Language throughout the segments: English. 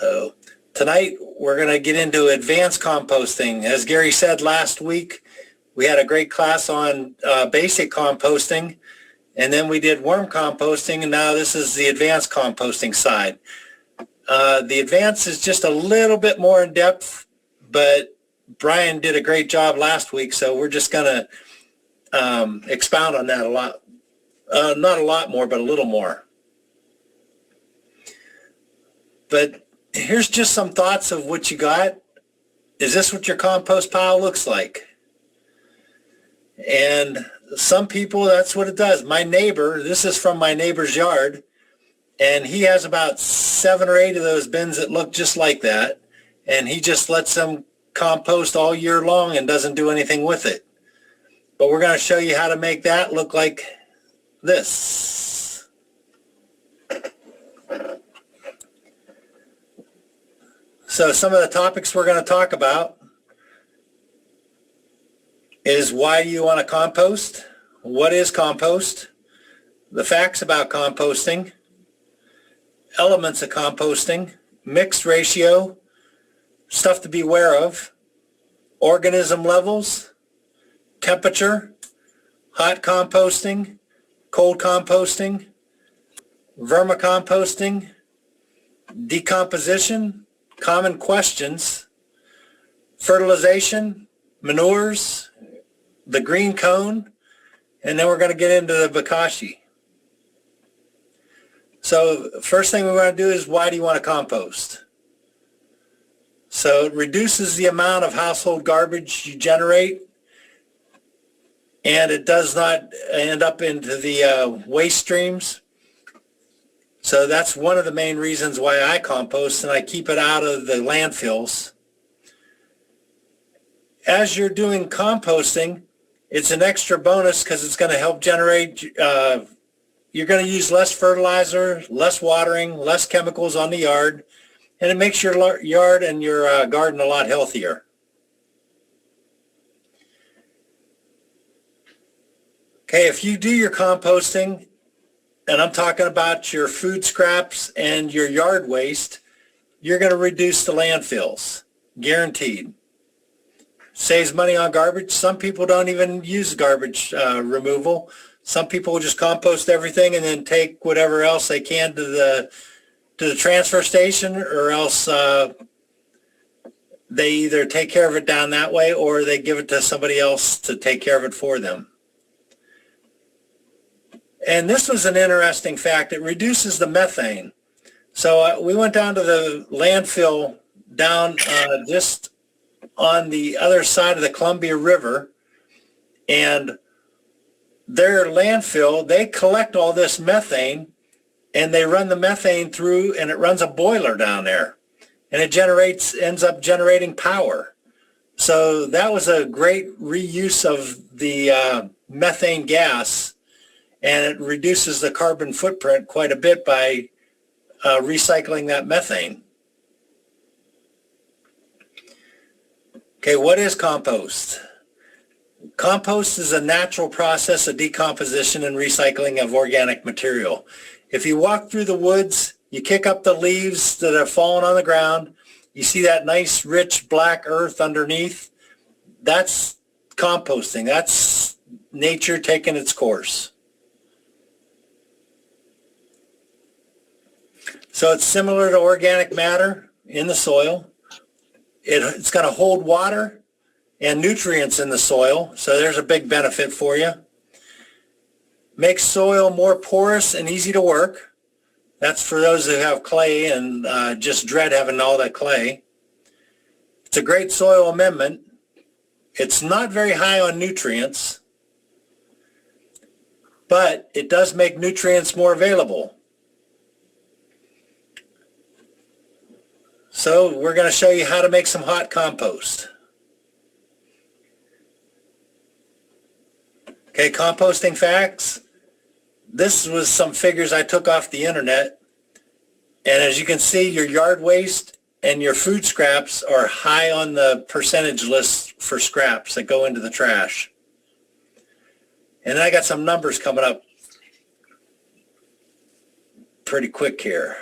So tonight we're going to get into advanced composting. As Gary said last week, we had a great class on basic composting, and then we did worm composting, and now this is the advanced composting side. The advanced is just a little bit more in depth, but Brian did a great job last week, so we're just going to expound on that a lot. Not a lot more, but a little more. But here's just some thoughts of what you got. Is this what your compost pile looks like? And some people, that's what it does. My neighbor, this is from my neighbor's yard, and he has about 7 or 8 of those bins that look just like that, and he just lets them compost all year long and doesn't do anything with it. But we're going to show you how to make that look like this. So some of the topics we're going to talk about is why you want to compost, what is compost, the facts about composting, elements of composting, mixed ratio, stuff to be aware of, organism levels, temperature, hot composting, cold composting, vermicomposting, decomposition, common questions, fertilization, manures, the green cone, and then we're going to get into the bokashi. So first thing we want to do is, why do you want to compost? So it reduces the amount of household garbage you generate, and it does not end up into the waste streams. So that's one of the main reasons why I compost, and I keep it out of the landfills. As you're doing composting, it's an extra bonus because it's going to help generate, you're going to use less fertilizer, less watering, less chemicals on the yard, and it makes your yard and your garden a lot healthier. Okay, if you do your composting, and I'm talking about your food scraps and your yard waste, you're going to reduce the landfills, guaranteed. Saves money on garbage. Some people don't even use garbage removal. Some people will just compost everything and then take whatever else they can to the transfer station, or else they either take care of it down that way or they give it to somebody else to take care of it for them. And this was an interesting fact. It reduces the methane. So we went down to the landfill down just on the other side of the Columbia River, and their landfill, they collect all this methane and they run the methane through, and it runs a boiler down there, and it ends up generating power. So that was a great reuse of the methane gas, and it reduces the carbon footprint quite a bit by recycling that methane. Okay, what is compost? Compost is a natural process of decomposition and recycling of organic material. If you walk through the woods, you kick up the leaves that have fallen on the ground, you see that nice, rich, black earth underneath. That's composting. That's nature taking its course. So it's similar to organic matter in the soil. It's going to hold water and nutrients in the soil, so there's a big benefit for you. Makes soil more porous and easy to work. That's for those who have clay and just dread having all that clay. It's a great soil amendment. It's not very high on nutrients, but it does make nutrients more available. So we're going to show you how to make some hot compost. Okay, composting facts. This was some figures I took off the internet. And as you can see, your yard waste and your food scraps are high on the percentage list for scraps that go into the trash. And I got some numbers coming up pretty quick here.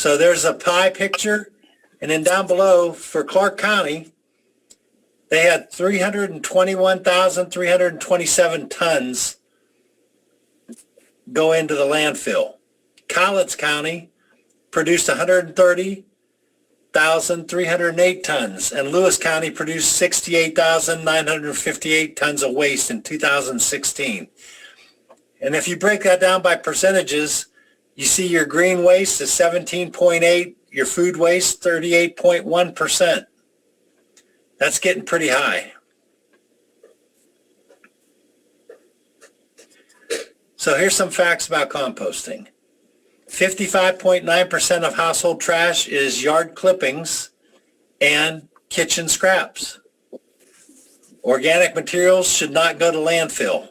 So there's a pie picture, and then down below for Clark County, they had 321,327 tons go into the landfill. Cowlitz County produced 130,308 tons, and Lewis County produced 68,958 tons of waste in 2016. And if you break that down by percentages, you see your green waste is 17.8, your food waste 38.1%. That's getting pretty high. So here's some facts about composting. 55.9% of household trash is yard clippings and kitchen scraps. Organic materials should not go to landfill.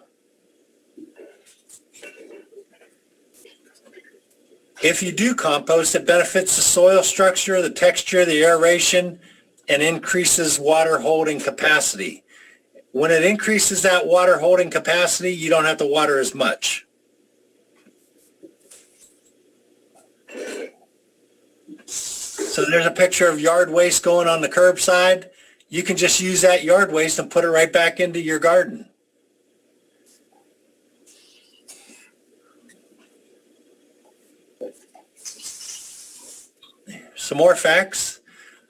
If you do compost, it benefits the soil structure, the texture, the aeration, and increases water holding capacity. When it increases that water holding capacity, you don't have to water as much. So there's a picture of yard waste going on the curbside. You can just use that yard waste and put it right back into your garden. Some more facts.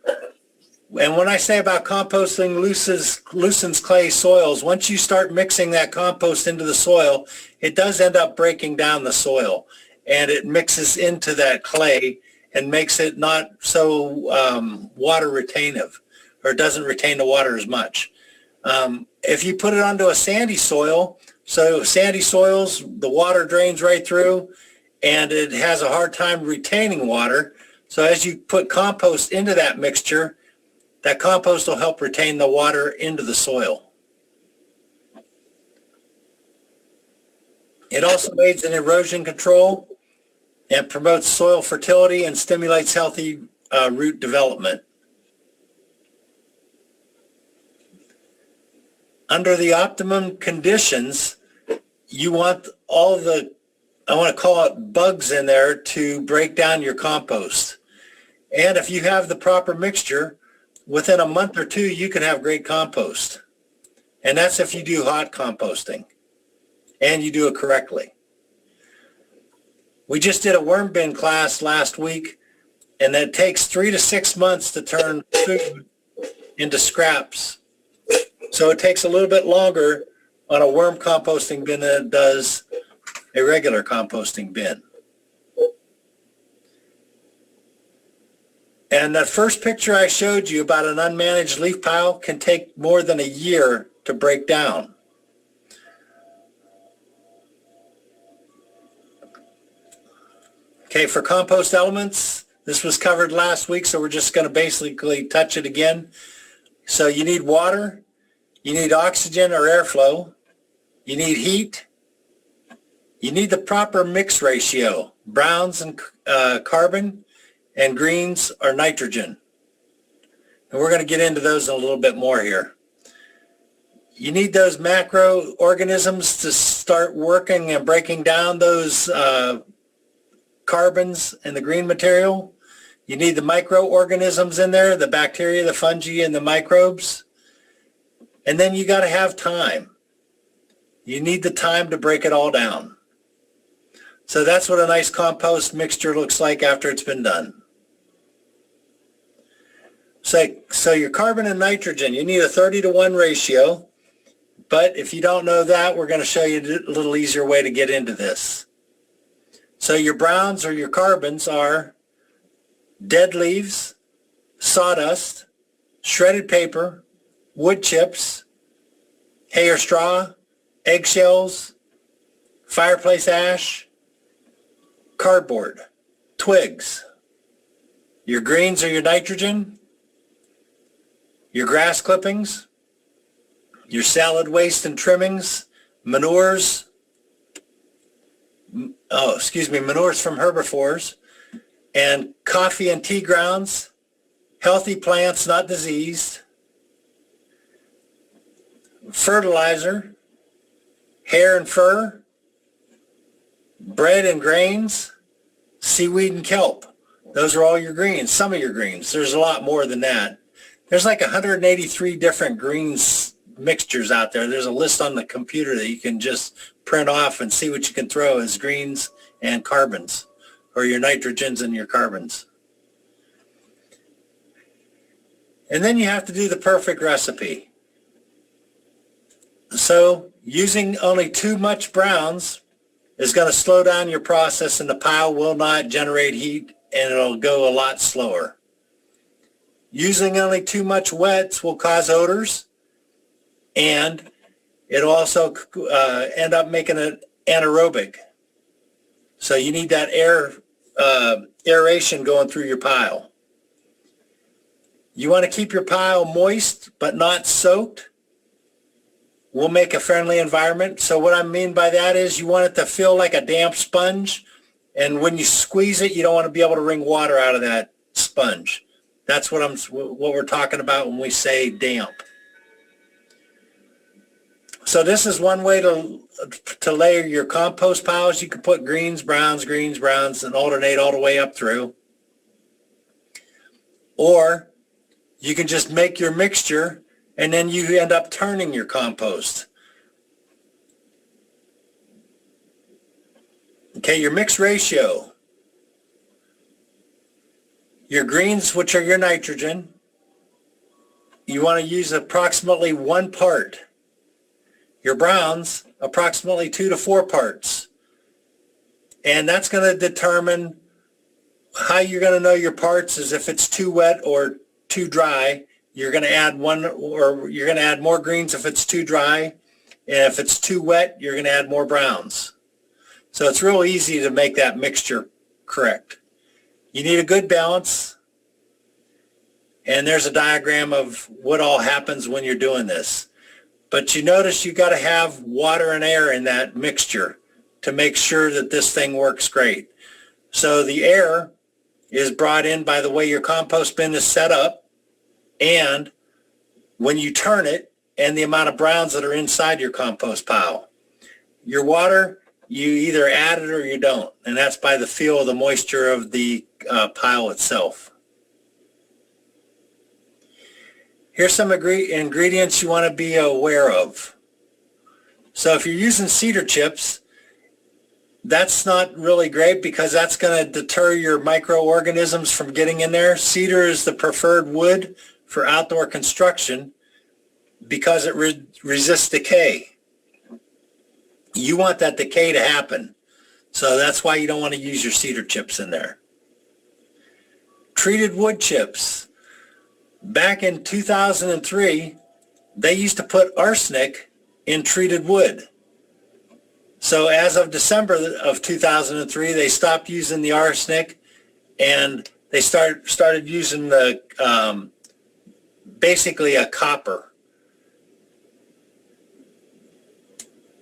And when I say about composting loosens clay soils, once you start mixing that compost into the soil, it does end up breaking down the soil, and it mixes into that clay and makes it not so water retentive, or it doesn't retain the water as much. If you put it onto a sandy soil, so sandy soils, the water drains right through, and it has a hard time retaining water. So as you put compost into that mixture, that compost will help retain the water into the soil. It also aids in erosion control and promotes soil fertility and stimulates healthy root development. Under the optimum conditions, you want all the, I want to call it bugs in there to break down your compost. And if you have the proper mixture, within a month or two, you can have great compost. And that's if you do hot composting and you do it correctly. We just did a worm bin class last week, and it takes 3 to 6 months to turn food into scraps. So it takes a little bit longer on a worm composting bin than it does a regular composting bin. And that first picture I showed you about an unmanaged leaf pile can take more than a year to break down. Okay, for compost elements, this was covered last week, so we're just going to basically touch it again. So you need water, you need oxygen or airflow, you need heat, you need the proper mix ratio, browns and carbon, and greens are nitrogen. And we're going to get into those a little bit more here. You need those macroorganisms to start working and breaking down those carbons in the green material. You need the microorganisms in there, the bacteria, the fungi, and the microbes. And then you got to have time. You need the time to break it all down. So that's what a nice compost mixture looks like after it's been done. So your carbon and nitrogen, you need a 30-to-1 ratio. But if you don't know that, we're going to show you a little easier way to get into this. So your browns or your carbons are dead leaves, sawdust, shredded paper, wood chips, hay or straw, eggshells, fireplace ash, cardboard, twigs. Your greens are your nitrogen, your grass clippings, your salad waste and trimmings, manures, manures from herbivores, and coffee and tea grounds, healthy plants not diseased, fertilizer, hair and fur, bread and grains, seaweed and kelp. Those are all your greens, some of your greens. There's a lot more than that. There's like 183 different greens mixtures out there. There's a list on the computer that you can just print off and see what you can throw as greens and carbons, or your nitrogens and your carbons. And then you have to do the perfect recipe. So using only too much browns is going to slow down your process, and the pile will not generate heat, and it'll go a lot slower. Using only too much wets will cause odors, and it'll also end up making it anaerobic. So you need that aeration going through your pile. You want to keep your pile moist but not soaked. We'll make a friendly environment. So what I mean by that is you want it to feel like a damp sponge, and when you squeeze it, you don't want to be able to wring water out of that sponge. That's what we're talking about when we say damp. So this is one way to layer your compost piles. You can put greens, browns, and alternate all the way up through. Or you can just make your mixture, and then you end up turning your compost. Okay, your mix ratio. Your greens, which are your nitrogen, you want to use approximately 1 part. Your browns, approximately 2 to 4 parts. And that's going to determine how you're going to know your parts is if it's too wet or too dry. You're going to add one, or you're going to add more greens if it's too dry. And if it's too wet, you're going to add more browns. So it's real easy to make that mixture correct. You need a good balance. And there's a diagram of what all happens when you're doing this. But you notice you got to have water and air in that mixture to make sure that this thing works great. So the air is brought in by the way your compost bin is set up, and when you turn it, and the amount of browns that are inside your compost pile. Your water, you either add it or you don't, and that's by the feel of the moisture of the pile itself. Here's some ingredients you want to be aware of. So if you're using cedar chips, that's not really great because that's going to deter your microorganisms from getting in there. Cedar is the preferred wood for outdoor construction because it resists decay. You want that decay to happen. So that's why you don't want to use your cedar chips in there. Treated wood chips. Back in 2003, they used to put arsenic in treated wood. So as of December of 2003, they stopped using the arsenic, and they started using the basically a copper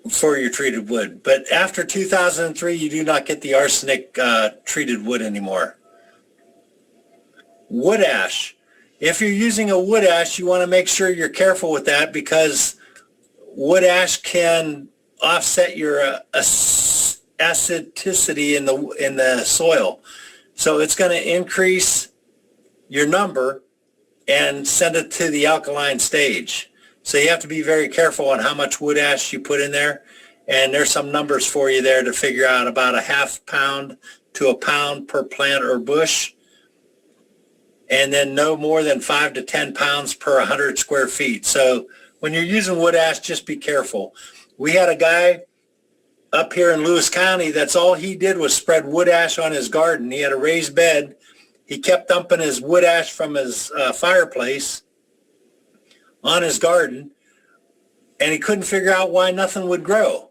for your treated wood. But after 2003, you do not get the arsenic treated wood anymore. Wood ash. If you're using a wood ash, you want to make sure you're careful with that because wood ash can offset your acidicity in the soil. So it's going to increase your number and send it to the alkaline stage. So you have to be very careful on how much wood ash you put in there. And there's some numbers for you there to figure out, about a ½ pound to a pound per plant or bush. And then no more than 5 to 10 pounds per 100 square feet. So when you're using wood ash, just be careful. We had a guy up here in Lewis County that's all he did was spread wood ash on his garden. He had a raised bed. He kept dumping his wood ash from his fireplace on his garden, and he couldn't figure out why nothing would grow.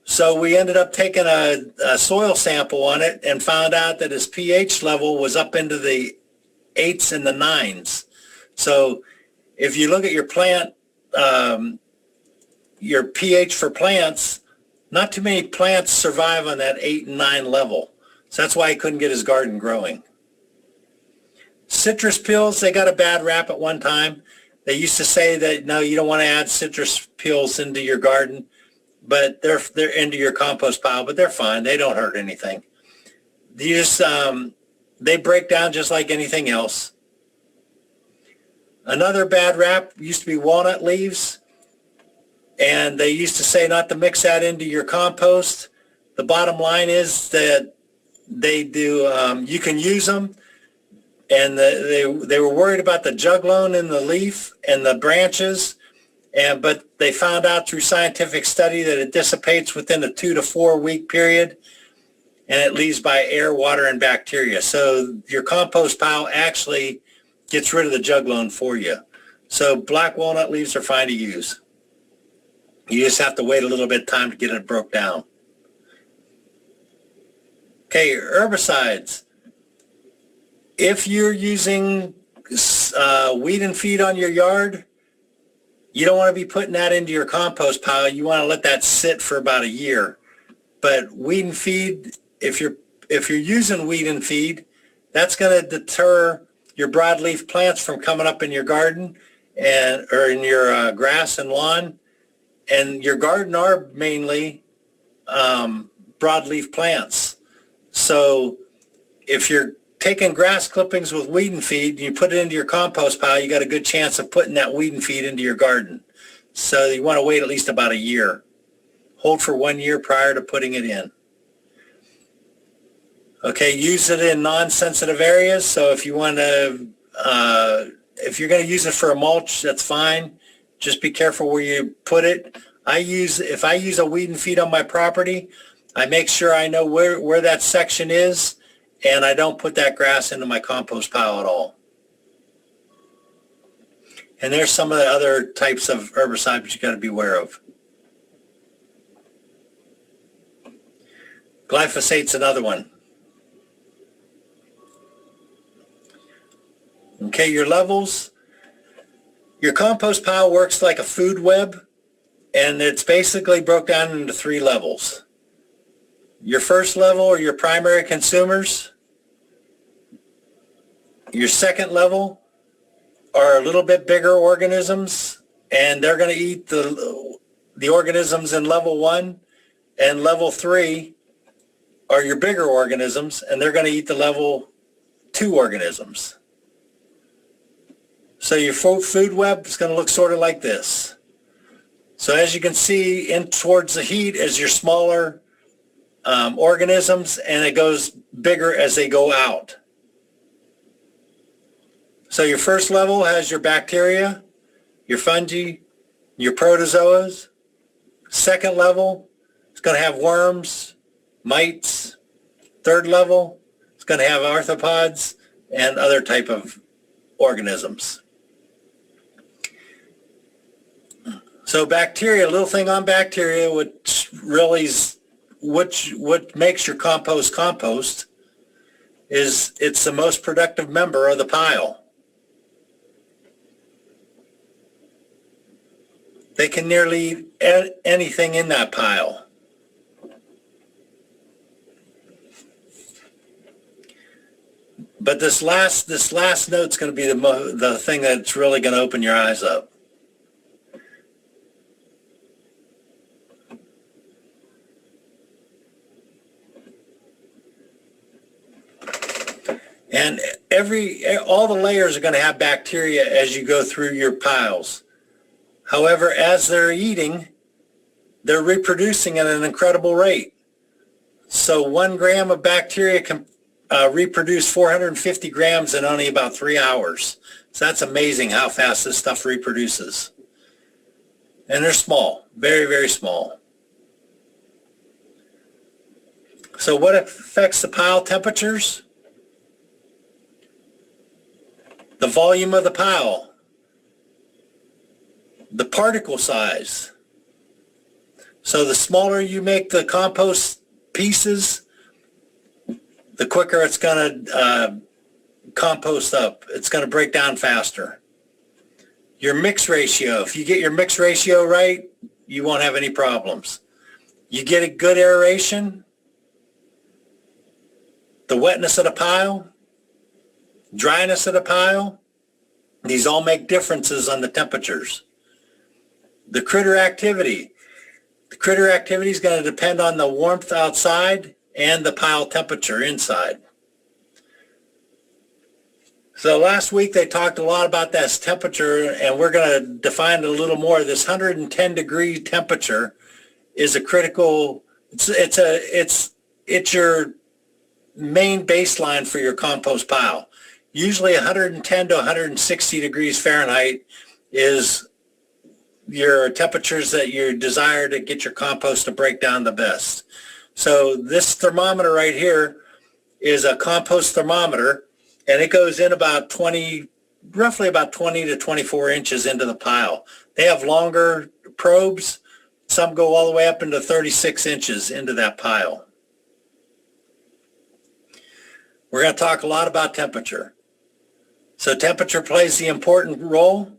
So we ended up taking a soil sample on it and found out that his pH level was up into the 8s and the 9s. So if you look at your plant, your pH for plants, not too many plants survive on that 8 and 9 level. So that's why he couldn't get his garden growing. Citrus peels, they got a bad rap at one time. They used to say that, no, you don't want to add citrus peels into your garden, but they're into your compost pile, but they're fine. They don't hurt anything. You just, they break down just like anything else. Another bad rap used to be walnut leaves, and they used to say not to mix that into your compost. The bottom line is that they do, you can use them, and they were worried about the juglone in the leaf and the branches, but they found out through scientific study that it dissipates within a 2 to 4 week period, and it leaves by air, water, and bacteria. So your compost pile actually gets rid of the juglone for you. So black walnut leaves are fine to use. You just have to wait a little bit of time to get it broke down. Okay, herbicides. If you're using weed and feed on your yard, you don't want to be putting that into your compost pile. You want to let that sit for about a year. But weed and feed, if you're using weed and feed, that's going to deter your broadleaf plants from coming up in your garden or in your grass and lawn. And your garden are mainly broadleaf plants. So if you're taking grass clippings with weed and feed and you put it into your compost pile, you got a good chance of putting that weed and feed into your garden. So you want to wait at least about a year. Hold for 1 year prior to putting it in. Okay, use it in non-sensitive areas. So if you want to, if you're going to use it for a mulch, that's fine. Just be careful where you put it. If I use a weed and feed on my property, I make sure I know where that section is, and I don't put that grass into my compost pile at all. And there's some of the other types of herbicides you got to be aware of. Glyphosate's another one. Okay, your levels. Your compost pile works like a food web, and it's basically broke down into 3 levels. Your first level are your primary consumers. Your second level are a little bit bigger organisms, and they're going to eat the organisms in level 1. And level 3 are your bigger organisms, and they're going to eat the level 2 organisms. So your food web is going to look sort of like this. So as you can see, in towards the heat is your smaller organisms, and it goes bigger as they go out. So your first level has your bacteria, your fungi, your protozoas. Second level is going to have worms, mites. Third level is going to have arthropods and other type of organisms. So bacteria, a little thing on bacteria, which really is what makes your compost is it's the most productive member of the pile. They can nearly eat anything in that pile. But this last note's going to be the thing that's really going to open your eyes up. And all the layers are going to have bacteria as you go through your piles. However, as they're eating, they're reproducing at an incredible rate. So 1 gram of bacteria can reproduce 450 grams in only about 3 hours. So that's amazing how fast this stuff reproduces. And they're small, very, very small. So what affects the pile temperatures? The volume of the pile, the particle size. So the smaller you make the compost pieces, the quicker it's going to compost up. It's going to break down faster. Your mix ratio, if you get your mix ratio right, you won't have any problems. You get a good aeration, the wetness of the pile, dryness of the pile, these all make differences on the temperatures. The critter activity. The critter activity is going to depend on the warmth outside and the pile temperature inside. So last week they talked a lot about this temperature, and we're going to define it a little more. This 110 degree temperature is a critical, it's your main baseline for your compost pile. Usually 110 to 160 degrees Fahrenheit is your temperatures that you desire to get your compost to break down the best. So this thermometer right here is a compost thermometer, and it goes in about roughly about 20 to 24 inches into the pile. They have longer probes. Some go all the way up into 36 inches into that pile. We're going to talk a lot about temperature. So temperature plays the important role.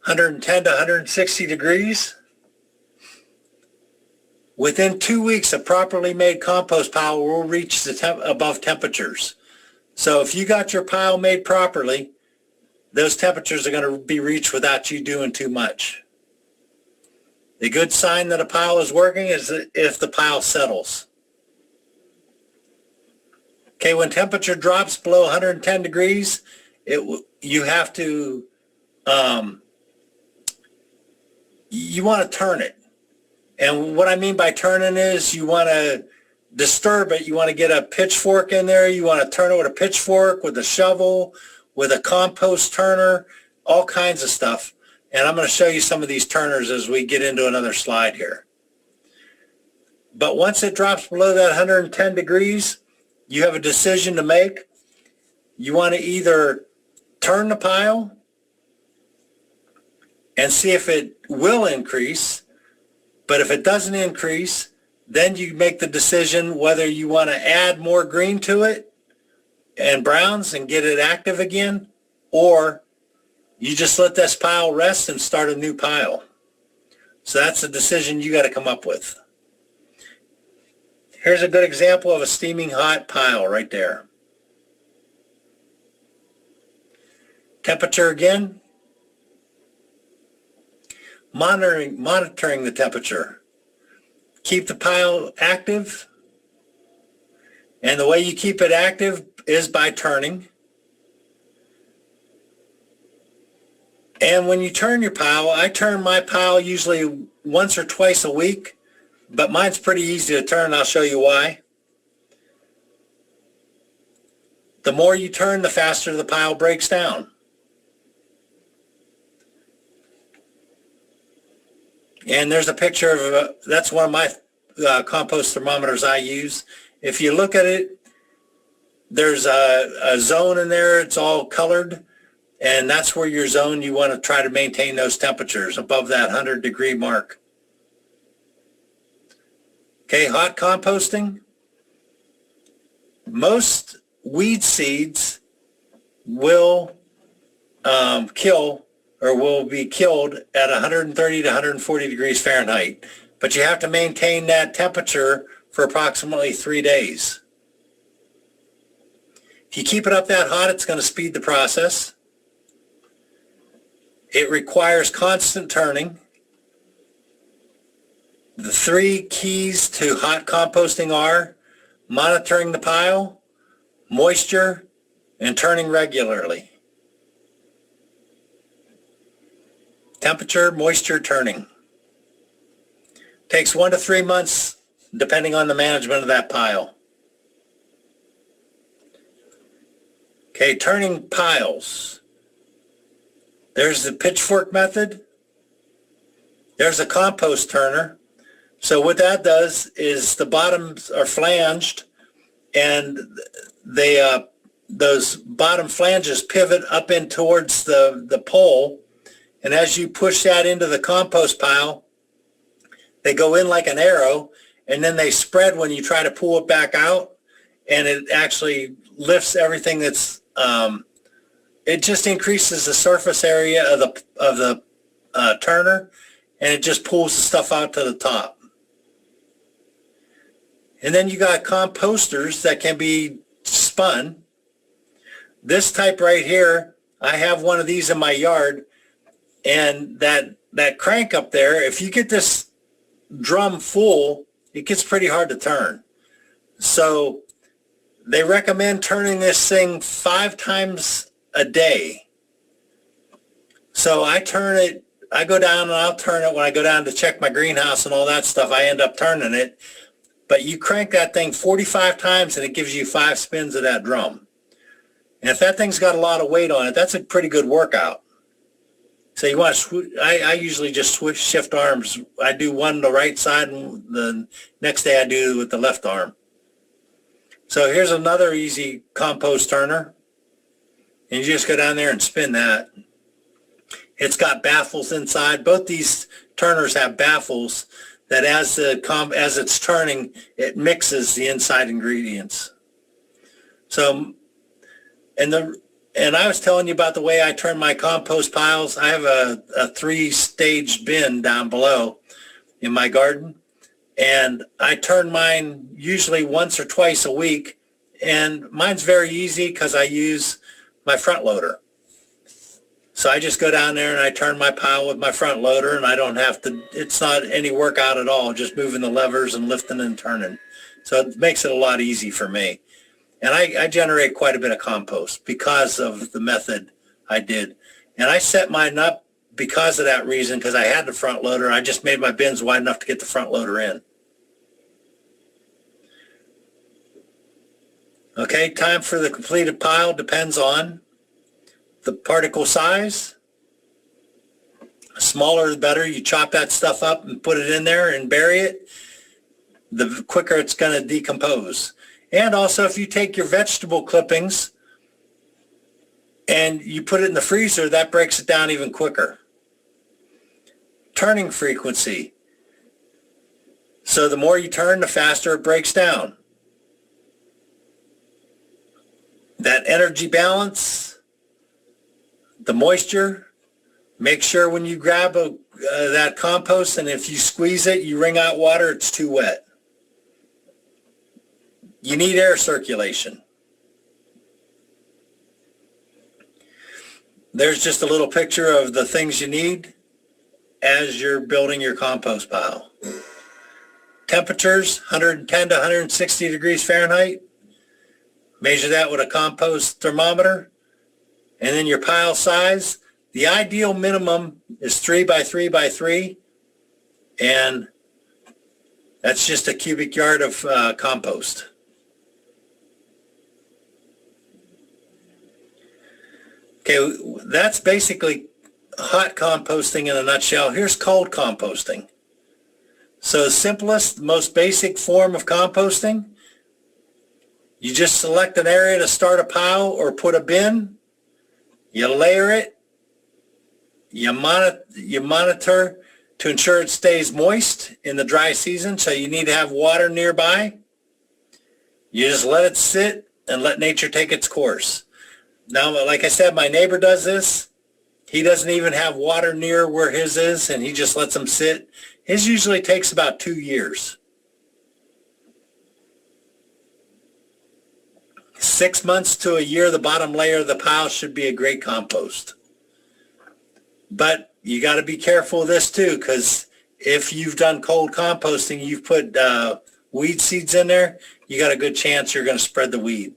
110 to 160 degrees. Within 2 weeks, a properly made compost pile will reach the above temperatures. So if you got your pile made properly, those temperatures are going to be reached without you doing too much. The good sign that a pile is working is if the pile settles. Okay, when temperature drops below 110 degrees, you have to, you want to turn it. And what I mean by turning is you want to disturb it. You want to get a pitchfork in there. You want to turn it with a pitchfork, with a shovel, with a compost turner, all kinds of stuff. And I'm going to show you some of these turners as we get into another slide here. But once it drops below that 110 degrees, you have a decision to make. You want to either turn the pile and see if it will increase, but if it doesn't increase, then you make the decision whether you want to add more green to it and browns and get it active again, or you just let this pile rest and start a new pile. So that's a decision you got to come up with. Here's a good example of a steaming hot pile right there. Temperature again. Monitoring the temperature. Keep the pile active. And the way you keep it active is by turning. And when you turn your pile, I turn my pile usually once or twice a week, but mine's pretty easy to turn. I'll show you why. The more you turn, the faster the pile breaks down. And there's a picture of, that's one of my compost thermometers I use. If you look at it, there's a zone in there. It's all colored. And that's where your zone, you want to try to maintain those temperatures above that 100 degree mark. Okay, hot composting. Most weed seeds will kill or will be killed at 130 to 140 degrees Fahrenheit. But you have to maintain that temperature for approximately 3 days. If you keep it up that hot, it's going to speed the process. It requires constant turning. The 3 keys to hot composting are monitoring the pile, moisture, and turning regularly. Temperature, moisture, turning. Takes 1 to 3 months depending on the management of that pile. Okay, turning piles. There's the pitchfork method. There's a compost turner. So what that does is the bottoms are flanged, and they those bottom flanges pivot up in towards the pole, and as you push that into the compost pile, they go in like an arrow, and then they spread when you try to pull it back out, and it actually lifts everything that's it just increases the surface area of the turner, and it just pulls the stuff out to the top. And then you got composters that can be spun. This type right here, I have one of these in my yard, and that crank up there, if you get this drum full, it gets pretty hard to turn. So they recommend turning this thing 5 times a day. So I go down and I'll turn it when I go down to check my greenhouse and all that stuff. I end up turning it. But you crank that thing 45 times and it gives you 5 spins of that drum. And if that thing's got a lot of weight on it, that's a pretty good workout. So you want to, I usually just shift arms. I do one the right side and the next day I do with the left arm. So here's another easy compost turner. And you just go down there and spin that. It's got baffles inside. Both these turners have baffles that as it's turning, it mixes the inside ingredients. So, and I was telling you about the way I turn my compost piles. I have a 3-stage bin down below in my garden, and I turn mine usually once or twice a week, and mine's very easy because I use my front loader. So I just go down there and I turn my pile with my front loader, and I don't have to, it's not any workout at all, just moving the levers and lifting and turning. So it makes it a lot easy for me. And I generate quite a bit of compost because of the method I did. And I set mine up because of that reason, because I had the front loader. I just made my bins wide enough to get the front loader in. Okay, time for the completed pile depends on the particle size. The smaller the better. You chop that stuff up and put it in there and bury it, the quicker it's going to decompose. And also, if you take your vegetable clippings and you put it in the freezer, that breaks it down even quicker. Turning frequency. So the more you turn, the faster it breaks down. That energy balance, the moisture. Make sure when you grab that compost, and if you squeeze it, you wring out water, it's too wet. You need air circulation. There's just a little picture of the things you need as you're building your compost pile. Temperatures, 110 to 160 degrees Fahrenheit. Measure that with a compost thermometer. And then your pile size. The ideal minimum is 3 by 3 by 3. And that's just a cubic yard of compost. Okay, that's basically hot composting in a nutshell. Here's cold composting. So the simplest, most basic form of composting, you just select an area to start a pile or put a bin, you layer it, you monitor to ensure it stays moist in the dry season, so you need to have water nearby. You just let it sit and let nature take its course. Now, like I said, my neighbor does this. He doesn't even have water near where his is, and he just lets them sit. His usually takes about 2 years. 6 months to a year, the bottom layer of the pile should be a great compost. But you got to be careful of this too, because if you've done cold composting, you've put weed seeds in there, you got a good chance you're going to spread the weed.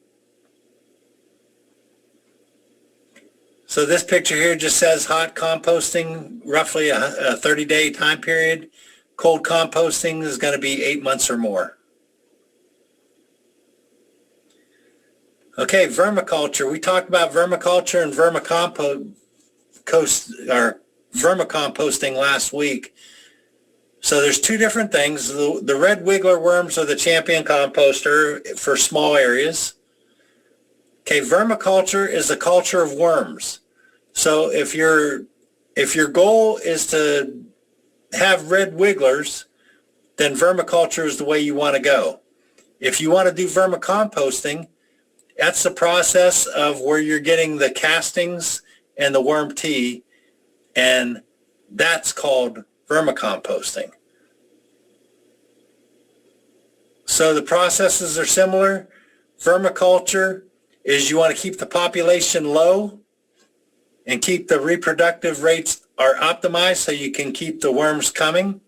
So this picture here just says hot composting, roughly a 30-day time period. Cold composting is going to be 8 months or more. Okay, vermiculture. We talked about vermiculture and vermicomposting last week. So there's two different things. The red wiggler worms are the champion composter for small areas. Okay, vermiculture is the culture of worms. So if your goal is to have red wigglers, then vermiculture is the way you want to go. If you want to do vermicomposting, that's the process of where you're getting the castings and the worm tea, and that's called vermicomposting. So the processes are similar. Vermiculture is you want to keep the population low and keep the reproductive rates are optimized so you can keep the worms coming.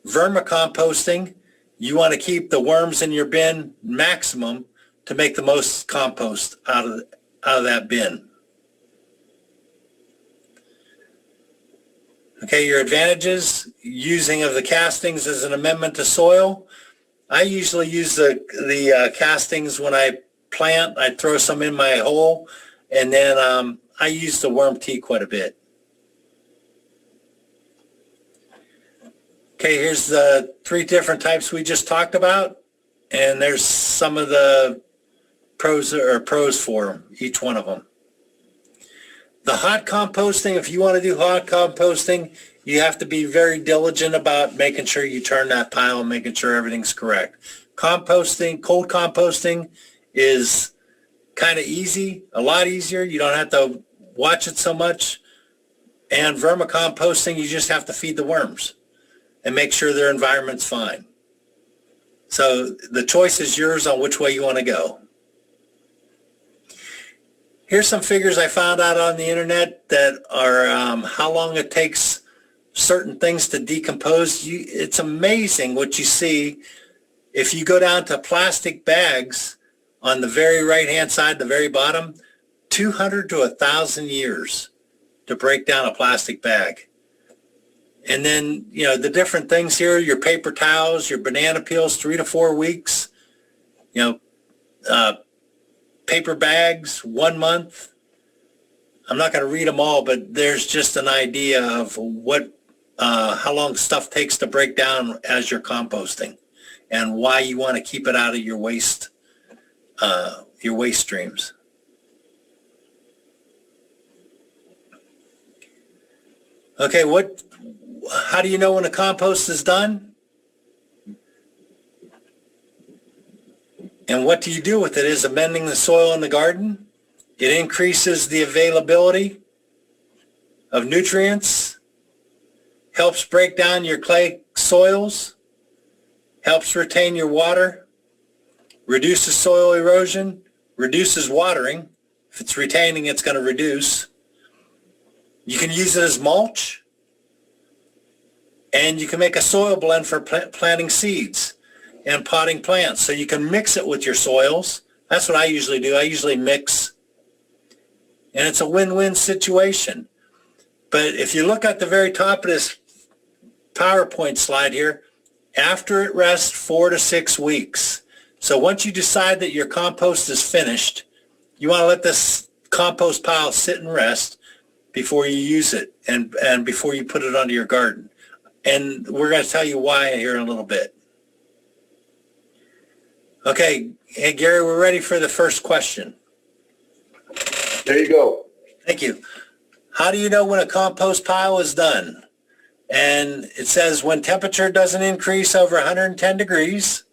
Vermicomposting, you want to keep the worms in your bin maximum to make the most compost out of out of that bin. Okay, your advantages, using of the castings as an amendment to soil. I usually use the castings when I plant. I throw some in my hole, and then I use the worm tea quite a bit. Okay, here's the 3 different types we just talked about, and there's some of the pros for each one of them. The hot composting, if you want to do hot composting, you have to be very diligent about making sure you turn that pile and making sure everything's correct. Composting, cold composting is kind of easy, a lot easier. You don't have to watch it so much. And vermicomposting, you just have to feed the worms and make sure their environment's fine. So the choice is yours on which way you want to go. Here's some figures I found out on the internet that are how long it takes certain things to decompose. It's amazing what you see. If you go down to plastic bags on the very right-hand side, the very bottom, 200 to 1,000 years to break down a plastic bag. And then, you know, the different things here, your paper towels, your banana peels, 3 to 4 weeks, you know, paper bags, 1 month. I'm not going to read them all, but there's just an idea of what, how long stuff takes to break down as you're composting, and why you want to keep it out of your waste streams. Okay, how do you know when a compost is done? And what do you do with it is amending the soil in the garden. It increases the availability of nutrients, helps break down your clay soils, helps retain your water, reduces soil erosion, reduces watering. If it's retaining, it's going to reduce. You can use it as mulch, and you can make a soil blend for planting seeds and potting plants. So you can mix it with your soils. That's what I usually do. I usually mix, and it's a win-win situation. But if you look at the very top of this PowerPoint slide here, after it rests 4 to 6 weeks. So once you decide that your compost is finished, you want to let this compost pile sit and rest before you use it and before you put it onto your garden. And we're going to tell you why here in a little bit. Okay, hey Gary, we're ready for the first question. There you go. Thank you. How do you know when a compost pile is done? And it says when temperature doesn't increase over 110 degrees,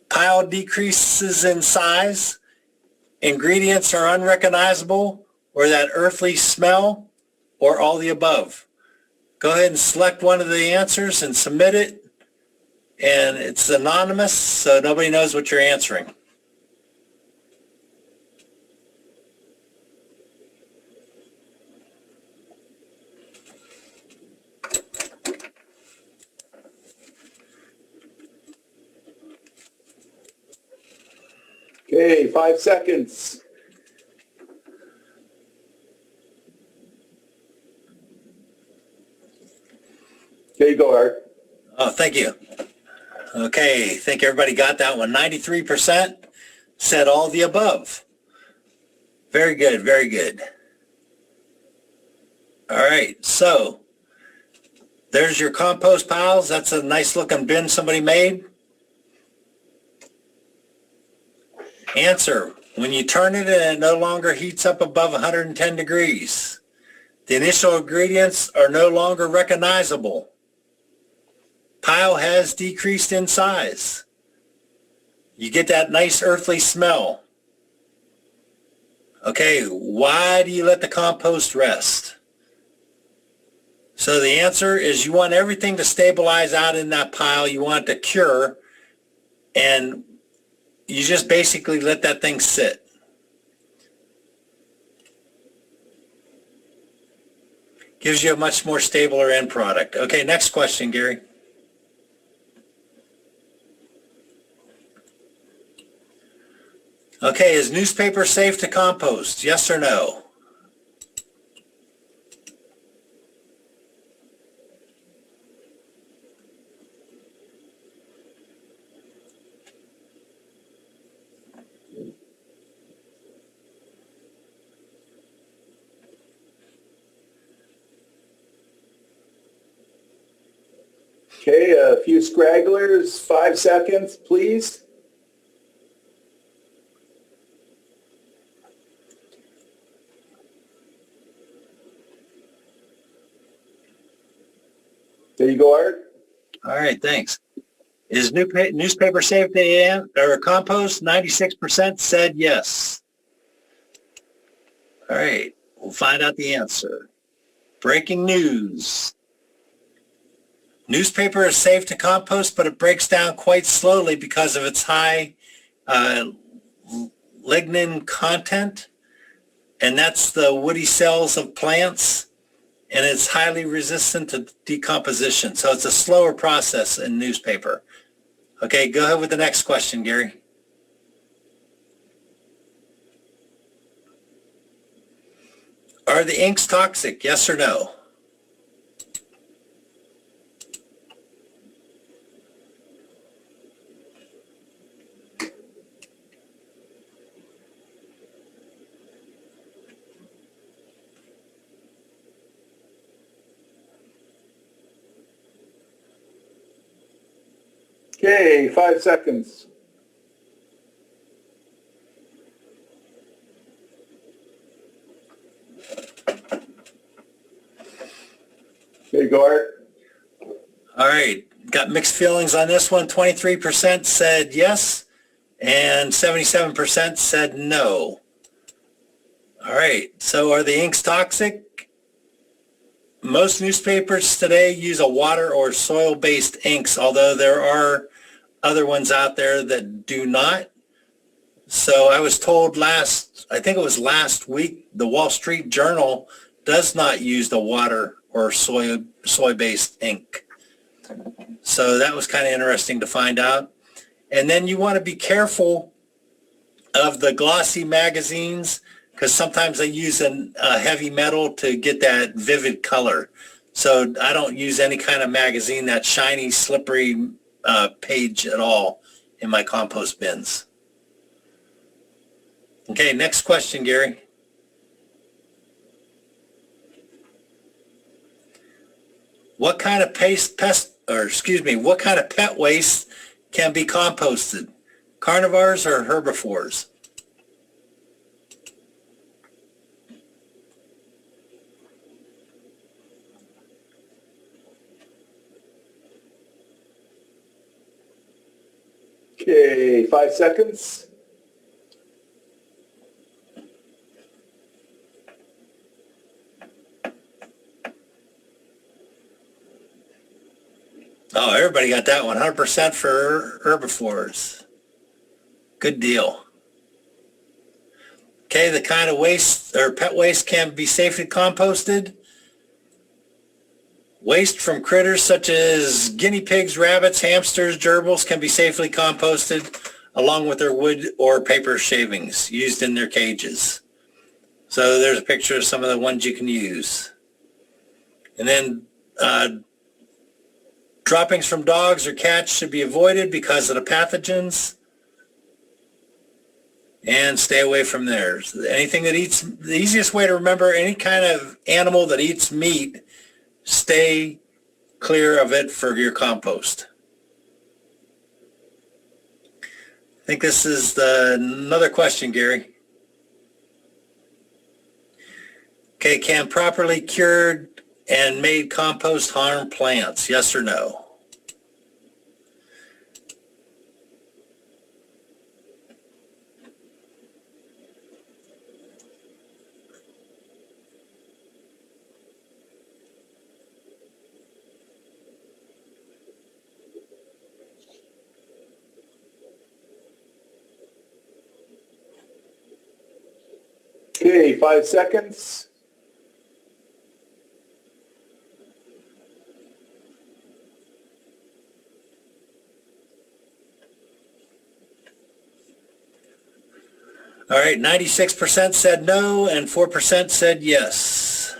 pile decreases in size, ingredients are unrecognizable, or that earthly smell, or all the above. Go ahead and select one of the answers and submit it. And it's anonymous, so nobody knows what you're answering. Okay, 5 seconds. There you go, Art. Oh, thank you. Okay, I think everybody got that one. 93% said all the above. Very good, very good. All right, so there's your compost piles. That's a nice looking bin somebody made. Answer, when you turn it and it no longer heats up above 110 degrees, the initial ingredients are no longer recognizable. Pile has decreased in size. You get that nice earthly smell. Okay, why do you let the compost rest? So the answer is you want everything to stabilize out in that pile. You want it to cure, and you just basically let that thing sit. Gives you a much more stabler end product. Okay, next question, Gary. Okay, is newspaper safe to compost? Yes or no? Okay, a few scragglers, 5 seconds, please. There you go, Art. All right, thanks. Is newspaper safe or compost? 96% said yes. All right, we'll find out the answer. Breaking news. Newspaper is safe to compost, but it breaks down quite slowly because of its high uh, lignin content, and that's the woody cells of plants, and it's highly resistant to decomposition. So it's a slower process in newspaper. Okay, go ahead with the next question, Gary. Are the inks toxic? Yes or no? Okay, 5 seconds. There you go, Art. All right, got mixed feelings on this one. 23% said yes, and 77% said no. All right, so are the inks toxic? Most newspapers today use a water or soil-based inks, although there are other ones out there that do not. So I was told I think it was last week, the Wall Street Journal does not use the water or soy-based ink. So that was kind of interesting to find out. And then you want to be careful of the glossy magazines because sometimes they use a heavy metal to get that vivid color. So I don't use any kind of magazine, that shiny, slippery page at all in my compost bins. Okay, next question, Gary. What kind of what kind of pet waste can be composted? Carnivores or herbivores? Okay, 5 seconds. Oh, everybody got that 100% for herbivores. Good deal. Okay, the kind of waste or pet waste can be safely composted. Waste from critters such as guinea pigs, rabbits, hamsters, gerbils can be safely composted along with their wood or paper shavings used in their cages. So there's a picture of some of the ones you can use. And then droppings from dogs or cats should be avoided because of the pathogens. And stay away from there. Anything that eats, the easiest way to remember, any kind of animal that eats meat, stay clear of it for your compost. I think this is another question, Gary. Okay, can properly cured and made compost harm plants? Yes or no? Okay, 5 seconds. All right, 96% said no and 4% said yes.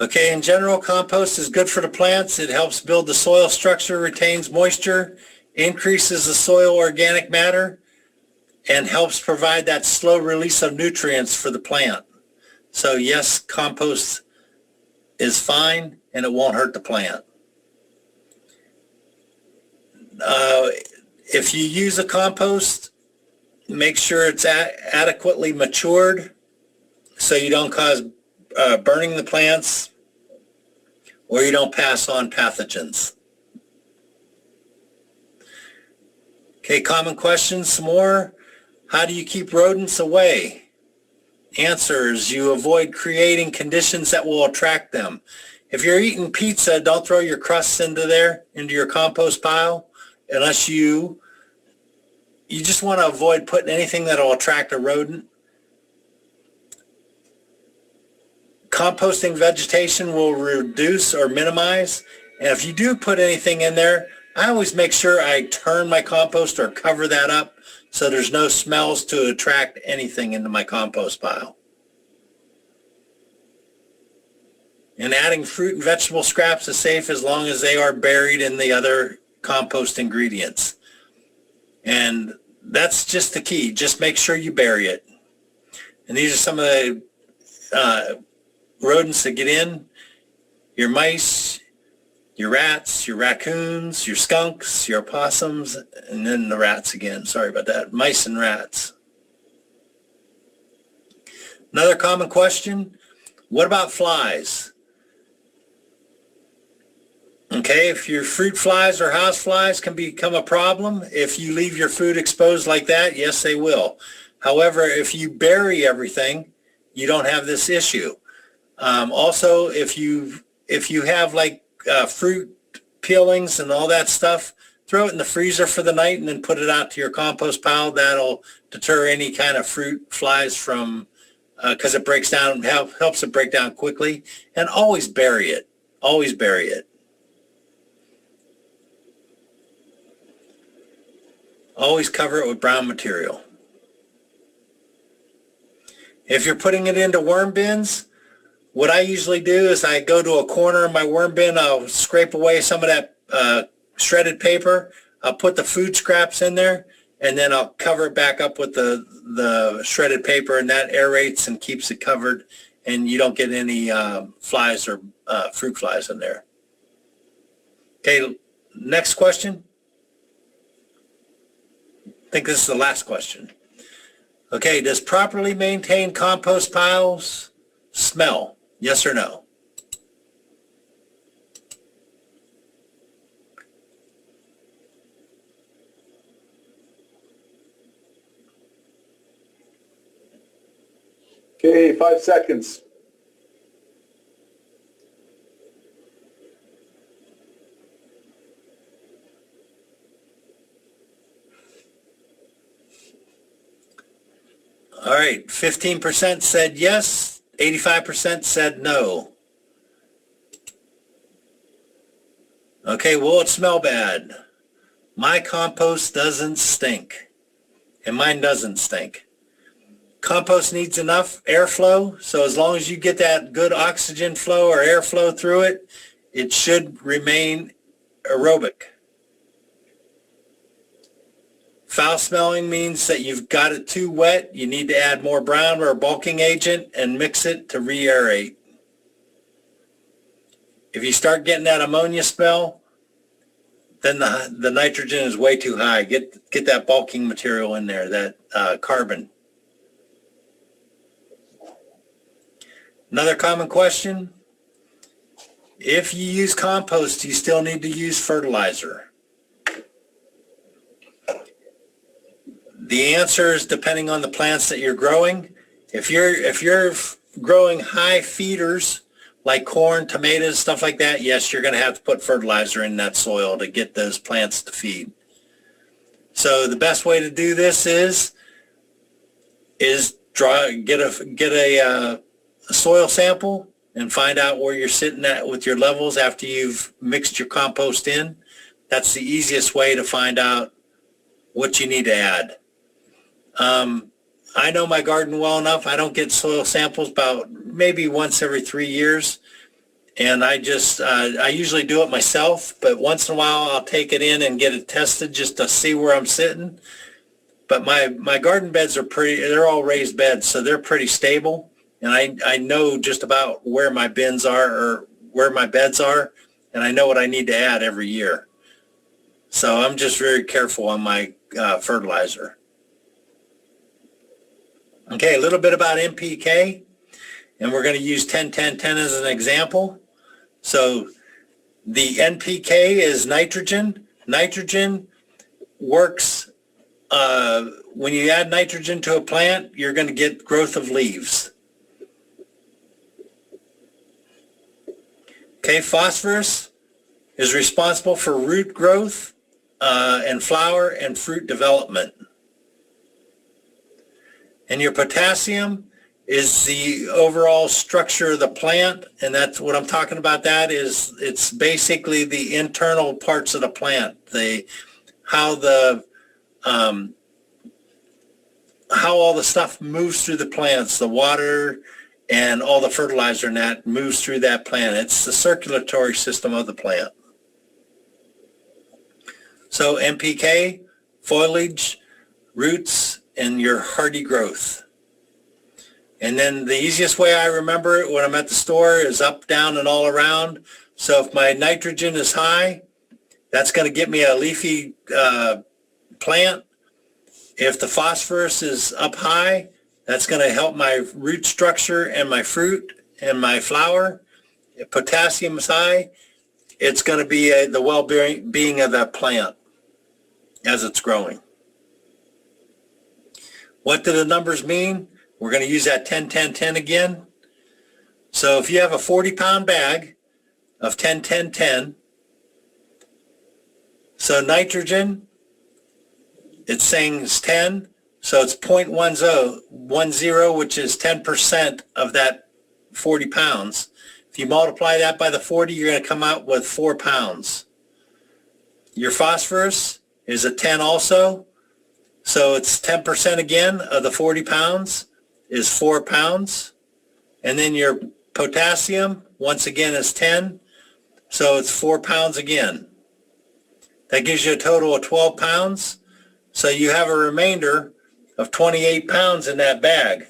Okay, in general, compost is good for the plants. It helps build the soil structure, retains moisture, increases the soil organic matter, and helps provide that slow release of nutrients for the plant. So yes, compost is fine and it won't hurt the plant. If you use a compost, make sure it's adequately matured so you don't cause burning the plants or you don't pass on pathogens. Okay, common questions, some more. How do you keep rodents away? Answers, you avoid creating conditions that will attract them. If you're eating pizza, don't throw your crusts into your compost pile, unless you just want to avoid putting anything that will attract a rodent. Composting vegetation will reduce or minimize. And if you do put anything in there, I always make sure I turn my compost or cover that up so there's no smells to attract anything into my compost pile. And adding fruit and vegetable scraps is safe as long as they are buried in the other compost ingredients. And that's just the key. Just make sure you bury it. And these are some of the rodents that get in: your mice, your rats, your raccoons, your skunks, your opossums, and then the rats again. Sorry about that. Mice and rats. Another common question: what about flies? Okay, if your fruit flies or house flies can become a problem if you leave your food exposed like that, yes, they will. However, if you bury everything, you don't have this issue. Also, if you have like fruit peelings and all that stuff, throw it in the freezer for the night and then put it out to your compost pile. That'll deter any kind of fruit flies from, because it breaks down, helps it break down quickly. And always bury it. Always bury it. Always cover it with brown material. If you're putting it into worm bins, what I usually do is I go to a corner of my worm bin, I'll scrape away some of that shredded paper, I'll put the food scraps in there, and then I'll cover it back up with the shredded paper, and that aerates and keeps it covered, and you don't get any flies or fruit flies in there. Okay, next question. I think this is the last question. Okay, does properly maintained compost piles smell? Yes or no? Okay, 5 seconds. All right, 15% said yes, 85% said no. Okay, will it smell bad? My compost doesn't stink, and mine doesn't stink. Compost needs enough airflow, so as long as you get that good oxygen flow or airflow through it, it should remain aerobic. Foul smelling means that you've got it too wet. You need to add more brown or bulking agent and mix it to re-aerate. If you start getting that ammonia smell, then the nitrogen is way too high. Get that bulking material in there, that carbon. Another common question: if you use compost, you still need to use fertilizer. The answer is depending on the plants that you're growing. If you're growing high feeders like corn, tomatoes, stuff like that, yes, you're going to have to put fertilizer in that soil to get those plants to feed. So the best way to do this is get a soil sample and find out where you're sitting at with your levels after you've mixed your compost in. that's the easiest way to find out what you need to add. I know my garden well enough. I don't get soil samples about maybe once every 3 years. And I usually do it myself, but once in a while I'll take it in and get it tested just to see where I'm sitting. But my garden beds they're all raised beds, so they're pretty stable. And I know just about where my bins are or where my beds are, and I know what I need to add every year. So I'm just very careful on my fertilizer. Okay, a little bit about NPK, and we're going to use 10-10-10 as an example. So the NPK is nitrogen. Nitrogen works, when you add nitrogen to a plant, you're going to get growth of leaves. Okay, phosphorus is responsible for root growth and flower and fruit development. And your potassium is the overall structure of the plant, and that's what I'm talking about. That is, it's basically the internal parts of the plant, how all the stuff moves through the plants, the water and all the fertilizer and that moves through that plant. It's the circulatory system of the plant. So NPK, foliage, roots, and your hardy growth. And then the easiest way I remember it when I'm at the store is up, down, and all around. So if my nitrogen is high, that's going to get me a leafy plant. If the phosphorus is up high, that's going to help my root structure and my fruit and my flower. If potassium is high, it's going to be the well-being of that plant as it's growing. What do the numbers mean? We're going to use that 10-10-10 again. So if you have a 40-pound bag of 10-10-10, so nitrogen, it's saying it's 10, so it's 0.10, which is 10% of that 40 pounds. If you multiply that by the 40, you're going to come out with 4 pounds. Your phosphorus is a 10 also, so it's 10% again of the 40 pounds is 4 pounds. And then your potassium, once again, is 10, so it's 4 pounds again. That gives you a total of 12 pounds. So you have a remainder of 28 pounds in that bag.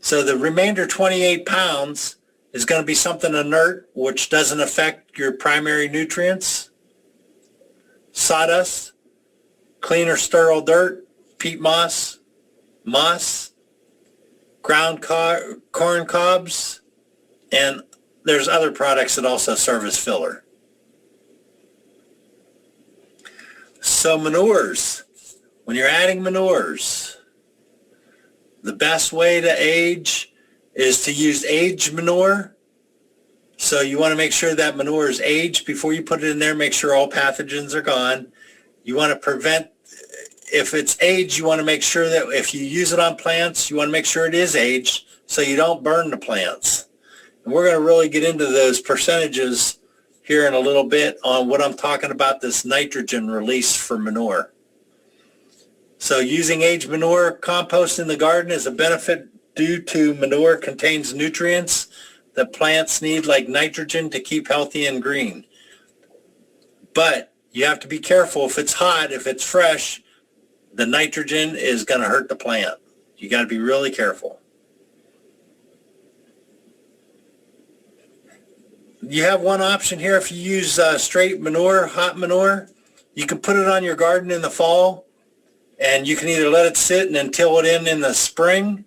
So the remainder 28 pounds is going to be something inert, which doesn't affect your primary nutrients. Sawdust, clean or sterile dirt, peat moss, ground corn cobs, and there's other products that also serve as filler. So manures, when you're adding manures, the best way to age is to use aged manure. So you want to make sure that manure is aged before you put it in there. Make sure all pathogens are gone. You want to prevent, if it's aged, you want to make sure that if you use it on plants, you want to make sure it is aged so you don't burn the plants. And we're going to really get into those percentages here in a little bit on what I'm talking about, this nitrogen release for manure. So using aged manure compost in the garden is a benefit due to manure contains nutrients that plants need, like nitrogen, to keep healthy and green. But you have to be careful. If it's hot, if it's fresh, the nitrogen is going to hurt the plant. You got to be really careful. You have one option here. If you use straight manure, hot manure, you can put it on your garden in the fall, and you can either let it sit and then till it in the spring,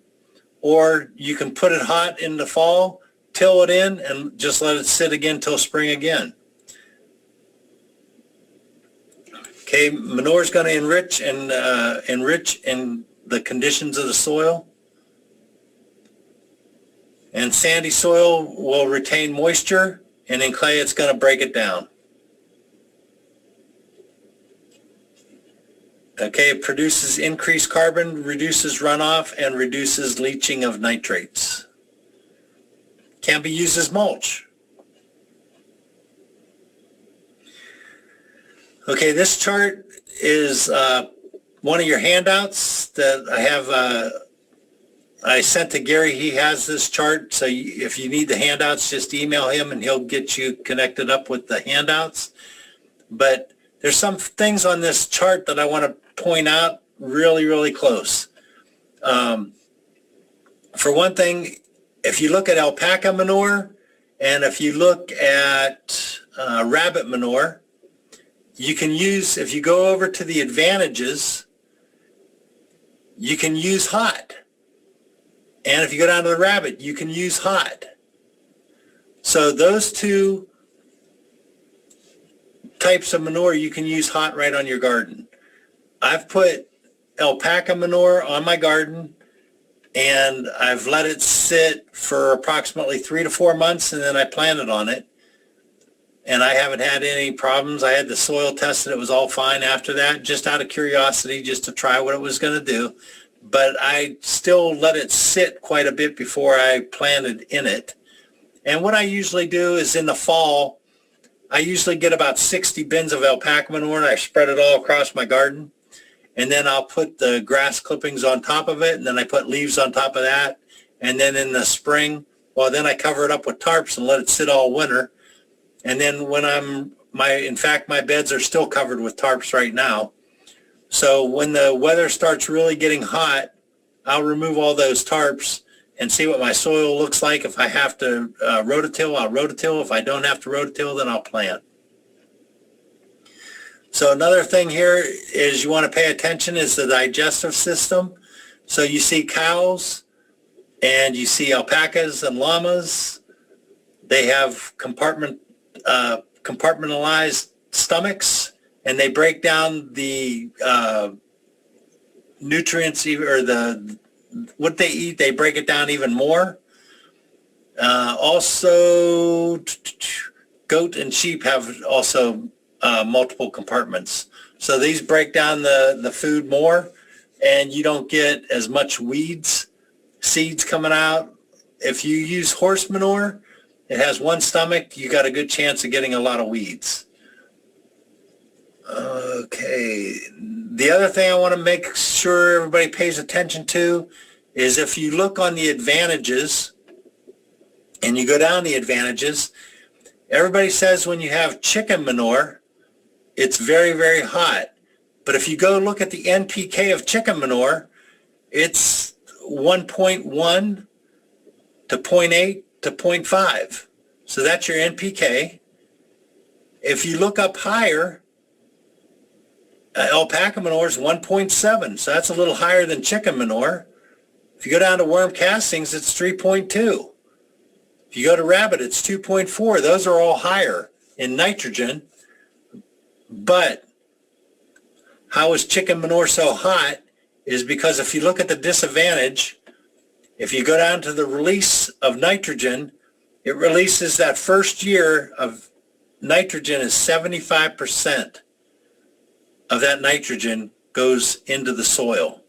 or you can put it hot in the fall, till it in, and just let it sit again till spring again. Okay, manure is going to enrich in the conditions of the soil. And sandy soil will retain moisture, and in clay it's going to break it down. Okay, it produces increased carbon, reduces runoff, and reduces leaching of nitrates. Can be used as mulch. Okay, this chart is one of your handouts that I have. I sent to Gary. He has this chart, so if you need the handouts, just email him and he'll get you connected up with the handouts. But there's some things on this chart that I want to point out really, really close. For one thing, if you look at alpaca manure and if you look at rabbit manure, you can use, if you go over to the advantages, you can use hot. And if you go down to the rabbit, you can use hot. So those two types of manure, you can use hot right on your garden. I've put alpaca manure on my garden and I've let it sit for approximately 3 to 4 months, and then I planted on it. And I haven't had any problems. I had the soil tested. It was all fine after that, just out of curiosity, just to try what it was going to do. But I still let it sit quite a bit before I planted in it. And what I usually do is in the fall, I usually get about 60 bins of alpaca manure and I spread it all across my garden. And then I'll put the grass clippings on top of it, and then I put leaves on top of that. And then in the spring, well, then I cover it up with tarps and let it sit all winter. And then when in fact, my beds are still covered with tarps right now. So when the weather starts really getting hot, I'll remove all those tarps and see what my soil looks like. If I have to rototill, I'll rototill. If I don't have to rototill, then I'll plant. So another thing here is you want to pay attention is the digestive system. So you see cows and you see alpacas and llamas. They have compartmentalized stomachs, and they break down the nutrients, or what they eat, they break it down even more. Also, goat and sheep have also multiple compartments. So these break down the food more, and you don't get as much seeds coming out. If you use horse manure, it has one stomach, you got a good chance of getting a lot of weeds. Okay. The other thing I want to make sure everybody pays attention to is if you look on the advantages and you go down the advantages, everybody says when you have chicken manure, it's very, very hot. But if you go look at the NPK of chicken manure, it's 1.1 to 0.8 to 0.5. So that's your NPK. If you look up higher, alpaca manure is 1.7. So that's a little higher than chicken manure. If you go down to worm castings, it's 3.2. If you go to rabbit, it's 2.4. Those are all higher in nitrogen. But how is chicken manure so hot is because if you look at the disadvantage, if you go down to the release of nitrogen, it releases that first year of nitrogen is 75% of that nitrogen goes into the soil.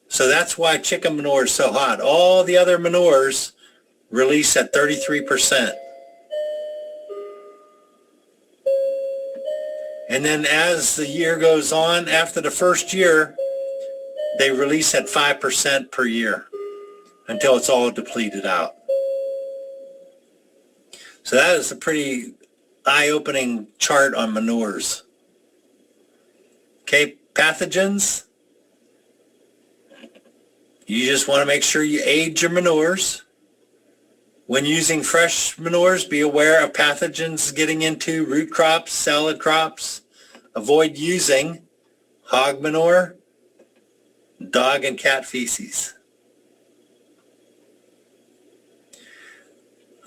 So that's why chicken manure is so hot. All the other manures release at 33%. And then as the year goes on, after the first year, they release at 5% per year until it's all depleted out. So that is a pretty eye-opening chart on manures. Okay, pathogens. You just want to make sure you age your manures. When using fresh manures, be aware of pathogens getting into root crops, salad crops. Avoid using hog manure, dog and cat feces.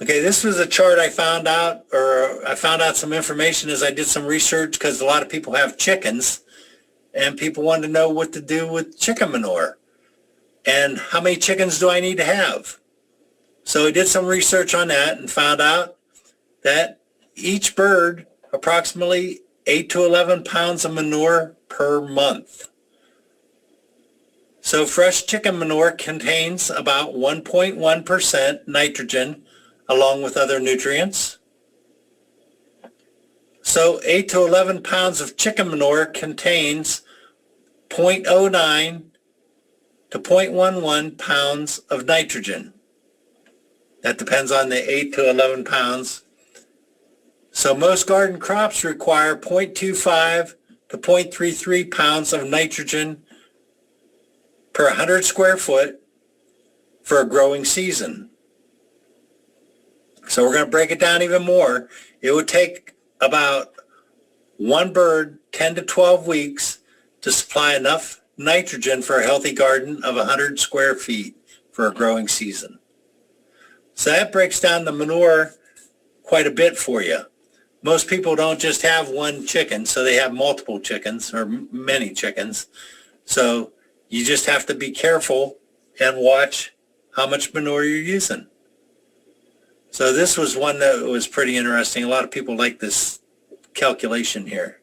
Okay, this was a chart I found out, or I found out some information as I did some research, because a lot of people have chickens and people wanted to know what to do with chicken manure and how many chickens do I need to have. So I did some research on that and found out that each bird approximately 8 to 11 pounds of manure per month. So fresh chicken manure contains about 1.1% nitrogen along with other nutrients. So 8 to 11 pounds of chicken manure contains 0.09 to 0.11 pounds of nitrogen. That depends on the 8 to 11 pounds. So most garden crops require 0.25 to 0.33 pounds of nitrogen per 100 square foot for a growing season. So we're going to break it down even more. It would take about one bird 10 to 12 weeks to supply enough nitrogen for a healthy garden of 100 square feet for a growing season. So that breaks down the manure quite a bit for you. Most people don't just have one chicken, so they have multiple chickens or many chickens. So you just have to be careful and watch how much manure you're using. So this was one that was pretty interesting. A lot of people like this calculation here.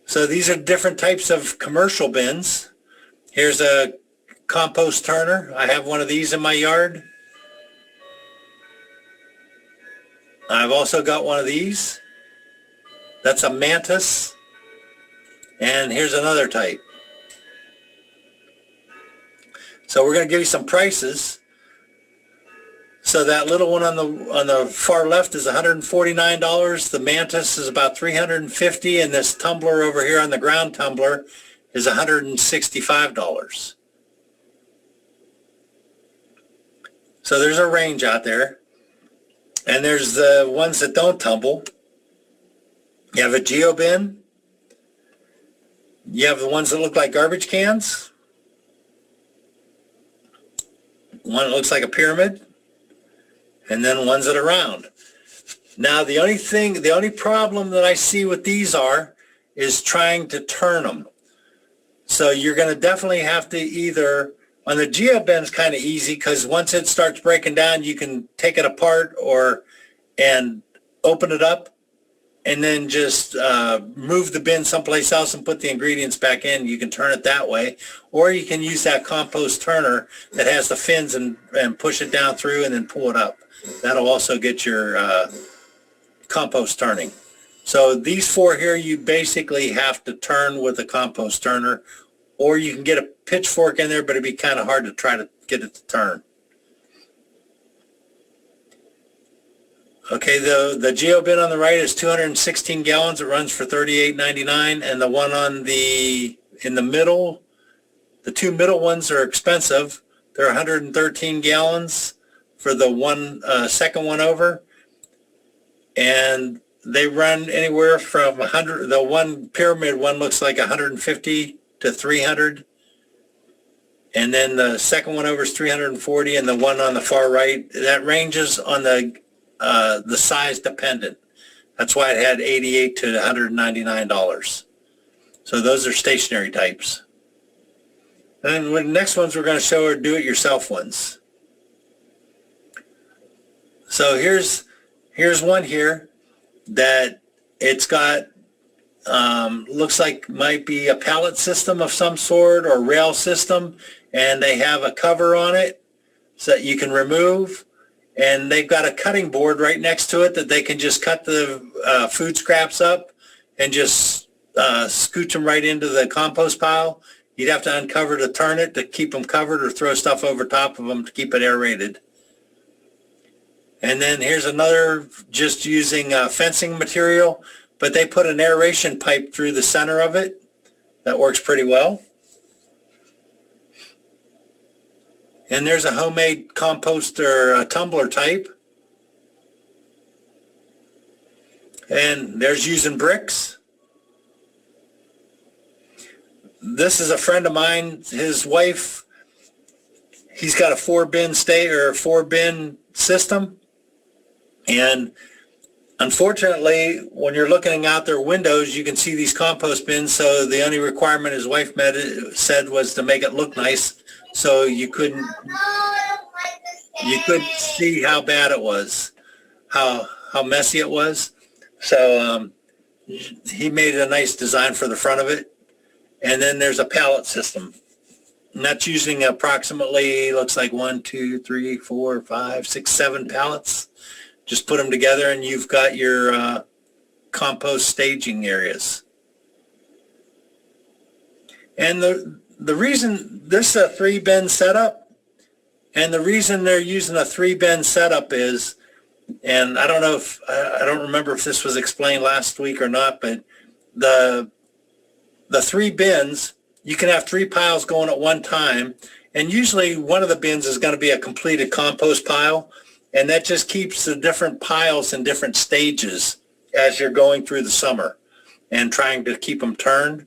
So these are different types of commercial bins. Here's a compost turner. I have one of these in my yard. I've also got one of these. That's a mantis. And here's another type. So we're going to give you some prices. So that little one on the far left is $149. The mantis is about $350, and this tumbler over here on the ground tumbler is $165. So there's a range out there. And there's the ones that don't tumble. You have a geo bin. You have the ones that look like garbage cans. One that looks like a pyramid. And then ones that are round. Now the only problem that I see with these is trying to turn them. So you're going to definitely have to either, on the geo bin's kind of easy because once it starts breaking down, you can take it apart and open it up and then just move the bin someplace else and put the ingredients back in. You can turn it that way. Or you can use that compost turner that has the fins and push it down through and then pull it up. That'll also get your compost turning. So these four here, you basically have to turn with a compost turner, or you can get a pitchfork in there, but it'd be kind of hard to try to get it to turn. Okay, the geo bin on the right is 216 gallons. It runs for $38.99, and the one in the middle, the two middle ones are expensive. They're 113 gallons for the second one over, and they run anywhere from 100. The one pyramid one looks like 150 to 300, and then the second one over is 340, and the one on the far right, that ranges on the size dependent. That's why it had $88 to $199. So those are stationary types. And the next ones we're going to show are do-it-yourself ones. So here's one here that it's got, looks like might be a pallet system of some sort or rail system, and they have a cover on it so that you can remove, and they've got a cutting board right next to it that they can just cut the food scraps up and just scooch them right into the compost pile. You'd have to uncover to turn it to keep them covered or throw stuff over top of them to keep it aerated. And then here's another just using fencing material, but they put an aeration pipe through the center of it. That works pretty well. And there's a homemade composter tumbler type. And there's using bricks. This is a friend of mine, his wife, he's got a four bin system. And unfortunately, when you're looking out their windows, you can see these compost bins. So the only requirement his wife said was to make it look nice. So you couldn't see how bad it was, how messy it was. So he made a nice design for the front of it. And then there's a pallet system. And that's using approximately, looks like 1, 2, 3, 4, 5, 6, 7 pallets Just put them together and you've got your compost staging areas. And the reason this is a 3-bin setup, and the reason they're using a 3-bin setup is, and I don't know if, I don't remember if this was explained last week or not, but the 3 bins, you can have 3 piles going at one time, and usually one of the bins is going to be a completed compost pile, and that just keeps the different piles in different stages as you're going through the summer and trying to keep them turned.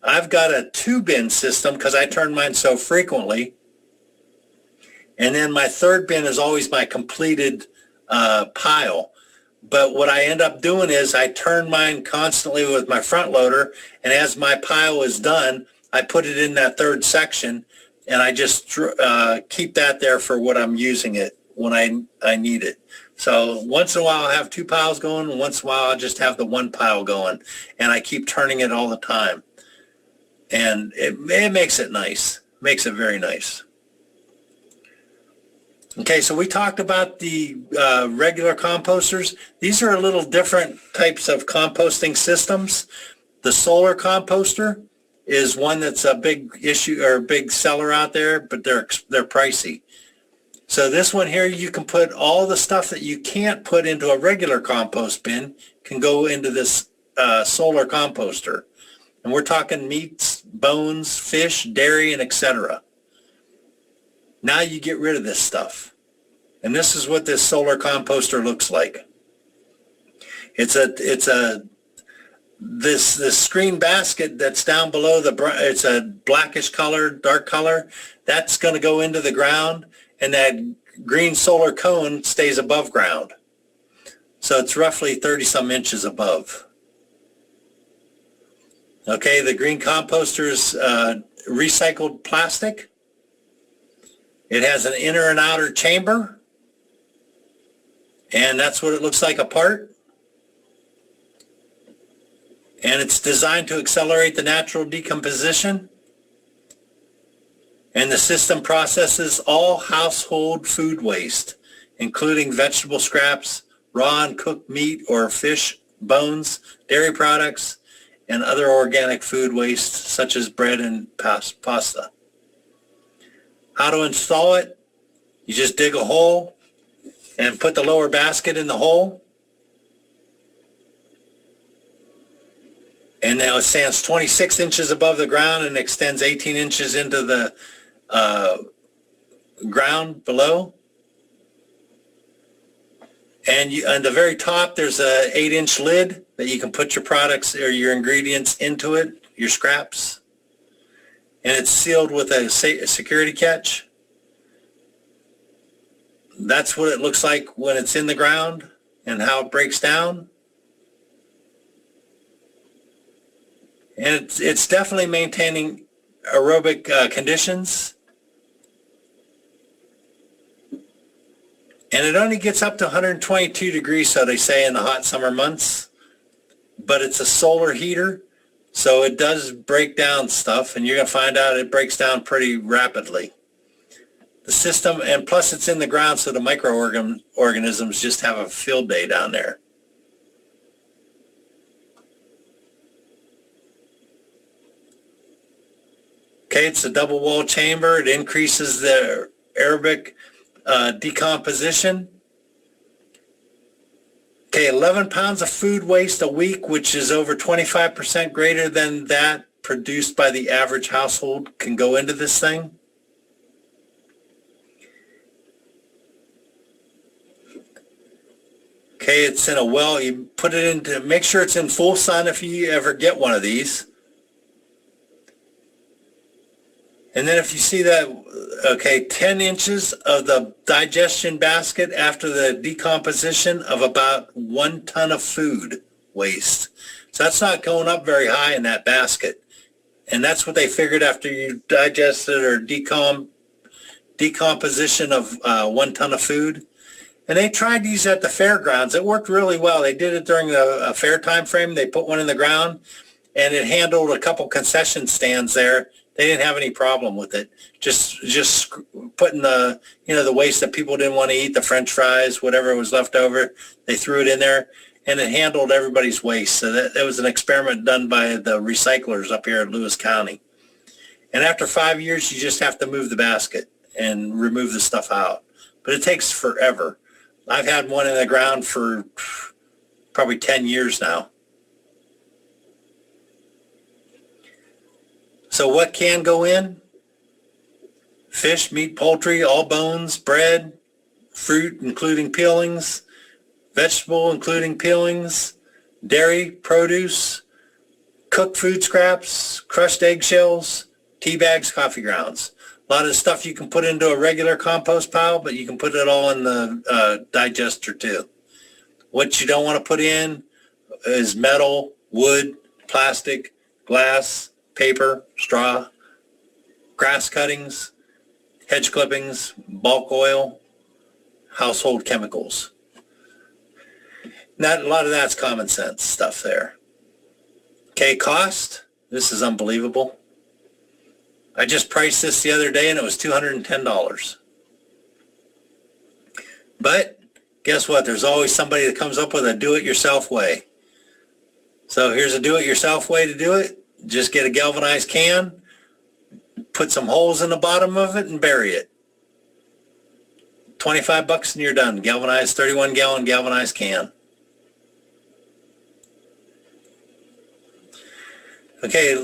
I've got a 2-bin system because I turn mine so frequently, and then my 3rd bin is always my completed pile. But what I end up doing is I turn mine constantly with my front loader, and as my pile is done, I put it in that 3rd section, and I just keep that there for what I'm using it when I need it. So once in a while I'll have 2 piles going, and once in a while I'll just have the 1 pile going, and I keep turning it all the time. And it makes it nice, makes it very nice. Okay, so we talked about the regular composters. These are a little different types of composting systems. The solar composter is one that's a big issue or a big seller out there, but they're pricey. So this one here, you can put all the stuff that you can't put into a regular compost bin can go into this solar composter. And we're talking meats, bones, fish, dairy, and etc. Now you get rid of this stuff. And this is what this solar composter looks like. It's this screen basket that's down below it's a blackish color, dark color. That's going to go into the ground, and that green solar cone stays above ground. So it's roughly 30 some inches above. Okay, the green composter is recycled plastic. It has an inner and outer chamber, and that's what it looks like apart. And it's designed to accelerate the natural decomposition. And the system processes all household food waste, including vegetable scraps, raw and cooked meat or fish, bones, dairy products, and other organic food waste such as bread and pasta. How to install it? You just dig a hole and put the lower basket in the hole. And now it stands 26 inches above the ground and extends 18 inches into the ground below. And on the very top, there's a 8-inch lid that you can put your products or your ingredients into it, your scraps. And it's sealed with a security catch. That's what it looks like when it's in the ground and how it breaks down. And it's definitely maintaining aerobic conditions. And it only gets up to 122 degrees, so they say, in the hot summer months. But it's a solar heater, so it does break down stuff, and you're going to find out it breaks down pretty rapidly. The system, and plus it's in the ground, so the microorganisms just have a field day down there. Okay, it's a double wall chamber. It increases the aerobic decomposition. Okay, 11 pounds of food waste a week, which is over 25% greater than that produced by the average household, can go into this thing. Okay, it's in a well. You put it into, make sure it's in full sun if you ever get one of these. And then if you see that, okay, 10 inches of the digestion basket after the decomposition of about 1 ton of food waste. So that's not going up very high in that basket. And that's what they figured after you digested or decomposition of 1 ton of food. And they tried these at the fairgrounds. It worked really well. They did it during a fair time frame. They put one in the ground, and it handled a couple concession stands there They didn't have any problem with it. Just putting the, the waste that people didn't want to eat, the French fries, whatever was left over, they threw it in there, and it handled everybody's waste. So that was an experiment done by the recyclers up here in Lewis County. And after 5 years, you just have to move the basket and remove the stuff out. But it takes forever. I've had one in the ground for probably 10 years now. So what can go in? Fish, meat, poultry, all bones, bread, fruit, including peelings, vegetable, including peelings, dairy, produce, cooked food scraps, crushed eggshells, tea bags, coffee grounds. A lot of stuff you can put into a regular compost pile, but you can put it all in the digester too. What you don't want to put in is metal, wood, plastic, glass, paper, straw, grass cuttings, hedge clippings, bulk oil, household chemicals. A lot of that's common sense stuff there. Okay, cost. This is unbelievable. I just priced this the other day and it was $210. But guess what? There's always somebody that comes up with a do-it-yourself way. So here's a do-it-yourself way to do it. Just get a galvanized can, put some holes in the bottom of it and bury it. $25 and you're done. Galvanized, 31-gallon galvanized can. Okay,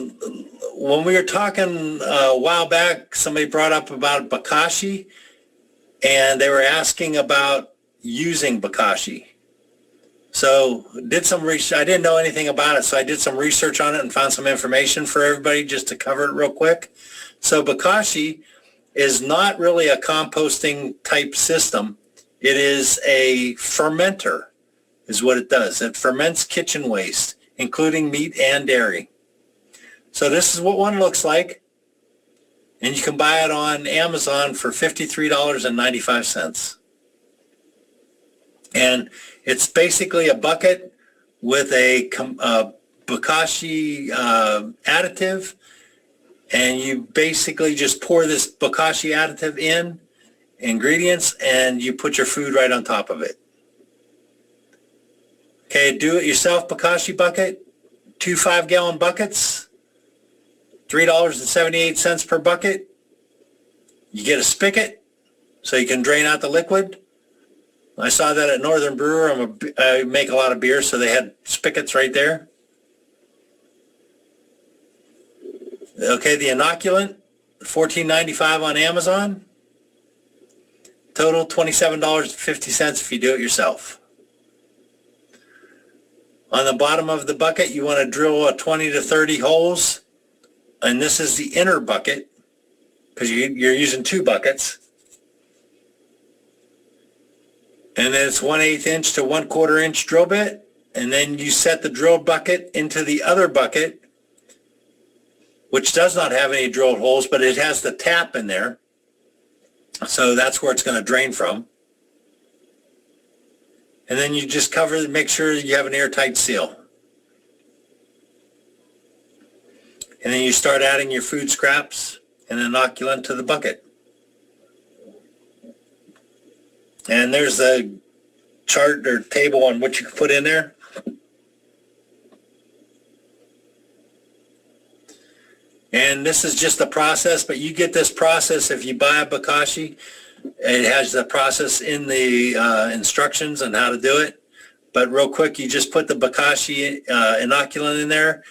when we were talking a while back, somebody brought up about bokashi, and they were asking about using bokashi. So did some research. I didn't know anything about it, so I did some research on it and found some information for everybody just to cover it real quick. So bokashi is not really a composting type system. It is a fermenter, is what it does. It ferments kitchen waste, including meat and dairy. So this is what one looks like, and you can buy it on Amazon for $53.95. And it's basically a bucket with a bokashi additive, and you basically just pour this bokashi additive in, ingredients, and you put your food right on top of it. Okay, do-it-yourself bokashi bucket, 2 5-gallon buckets, $3.78 per bucket. You get a spigot so you can drain out the liquid. I saw that at Northern Brewer. I make a lot of beer, so they had spigots right there. Okay, the inoculant, $14.95 on Amazon. Total $27.50 if you do it yourself. On the bottom of the bucket, you want to drill 20 to 30 holes. And this is the inner bucket, because you're using 2 buckets. And then it's 1/8 inch to 1/4 inch drill bit. And then you set the drill bucket into the other bucket, which does not have any drilled holes, but it has the tap in there. So that's where it's going to drain from. And then you just cover it, make sure you have an airtight seal. And then you start adding your food scraps and inoculant to the bucket. And there's a chart or table on what you can put in there. And this is just the process, but you get this process if you buy a bokashi. It has the process in the instructions on how to do it. But real quick, you just put the bokashi inoculant in there.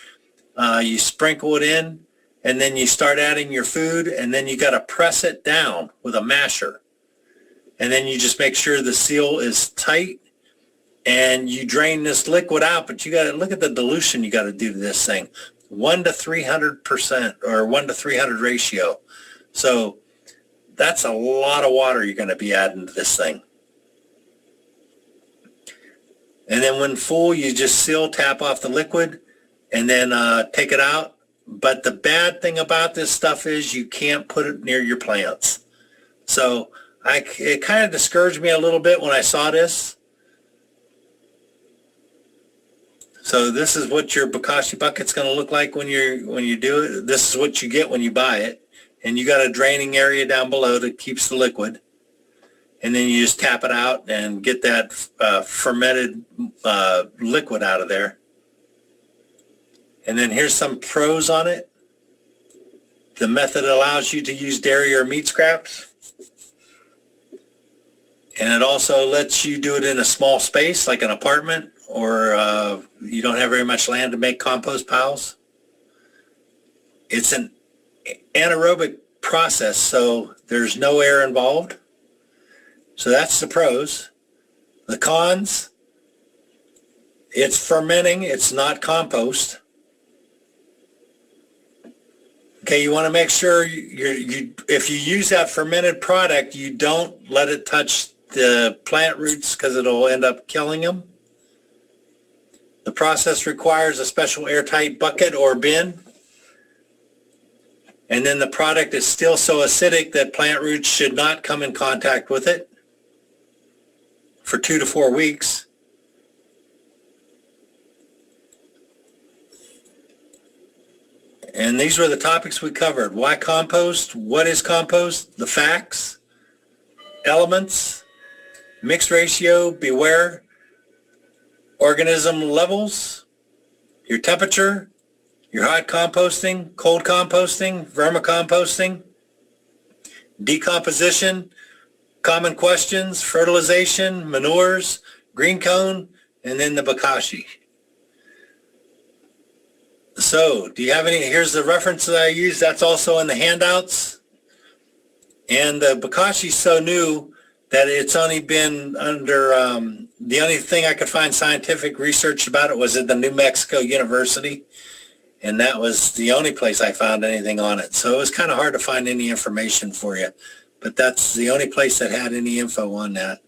You sprinkle it in, and then you start adding your food, and then you got to press it down with a masher. And then you just make sure the seal is tight, and you drain this liquid out, but you got to look at the dilution you got to do to this thing. 1 to 300% or 1 to 300 ratio. So that's a lot of water you're going to be adding to this thing. And then when full, you just seal, tap off the liquid, and then take it out. But the bad thing about this stuff is you can't put it near your plants. So it kind of discouraged me a little bit when I saw this. So this is what your Bokashi bucket's going to look like when you do it. This is what you get when you buy it. And you got a draining area down below that keeps the liquid. And then you just tap it out and get that fermented liquid out of there. And then here's some pros on it. The method allows you to use dairy or meat scraps. And it also lets you do it in a small space, like an apartment, or you don't have very much land to make compost piles. It's an anaerobic process, so there's no air involved. So that's the pros. The cons, it's fermenting, it's not compost. Okay, you want to make sure if you use that fermented product, you don't let it touch the plant roots because it'll end up killing them. The process requires a special airtight bucket or bin. And then the product is still so acidic that plant roots should not come in contact with it for 2 to 4 weeks. And these were the topics we covered. Why compost? What is compost? The facts, elements, mixed ratio, beware, organism levels, your temperature, your hot composting, cold composting, vermicomposting, decomposition, common questions, fertilization, manures, green cone, and then the Bokashi. So, do you have any? Here's the reference that I used. That's also in the handouts. And the Bokashi's so new that it's only been under, the only thing I could find scientific research about it was at the New Mexico University. And that was the only place I found anything on it. So it was kind of hard to find any information for you. But that's the only place that had any info on that.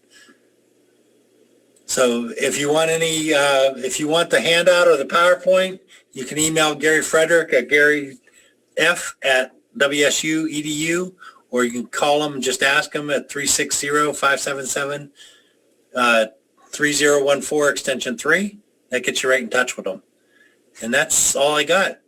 So if you want any, if you want the handout or the PowerPoint, you can email Gary Frederick at garyf@wsu.edu, or you can call him and just ask him at 360-577-3014 extension 3. That gets you right in touch with him. And that's all I got.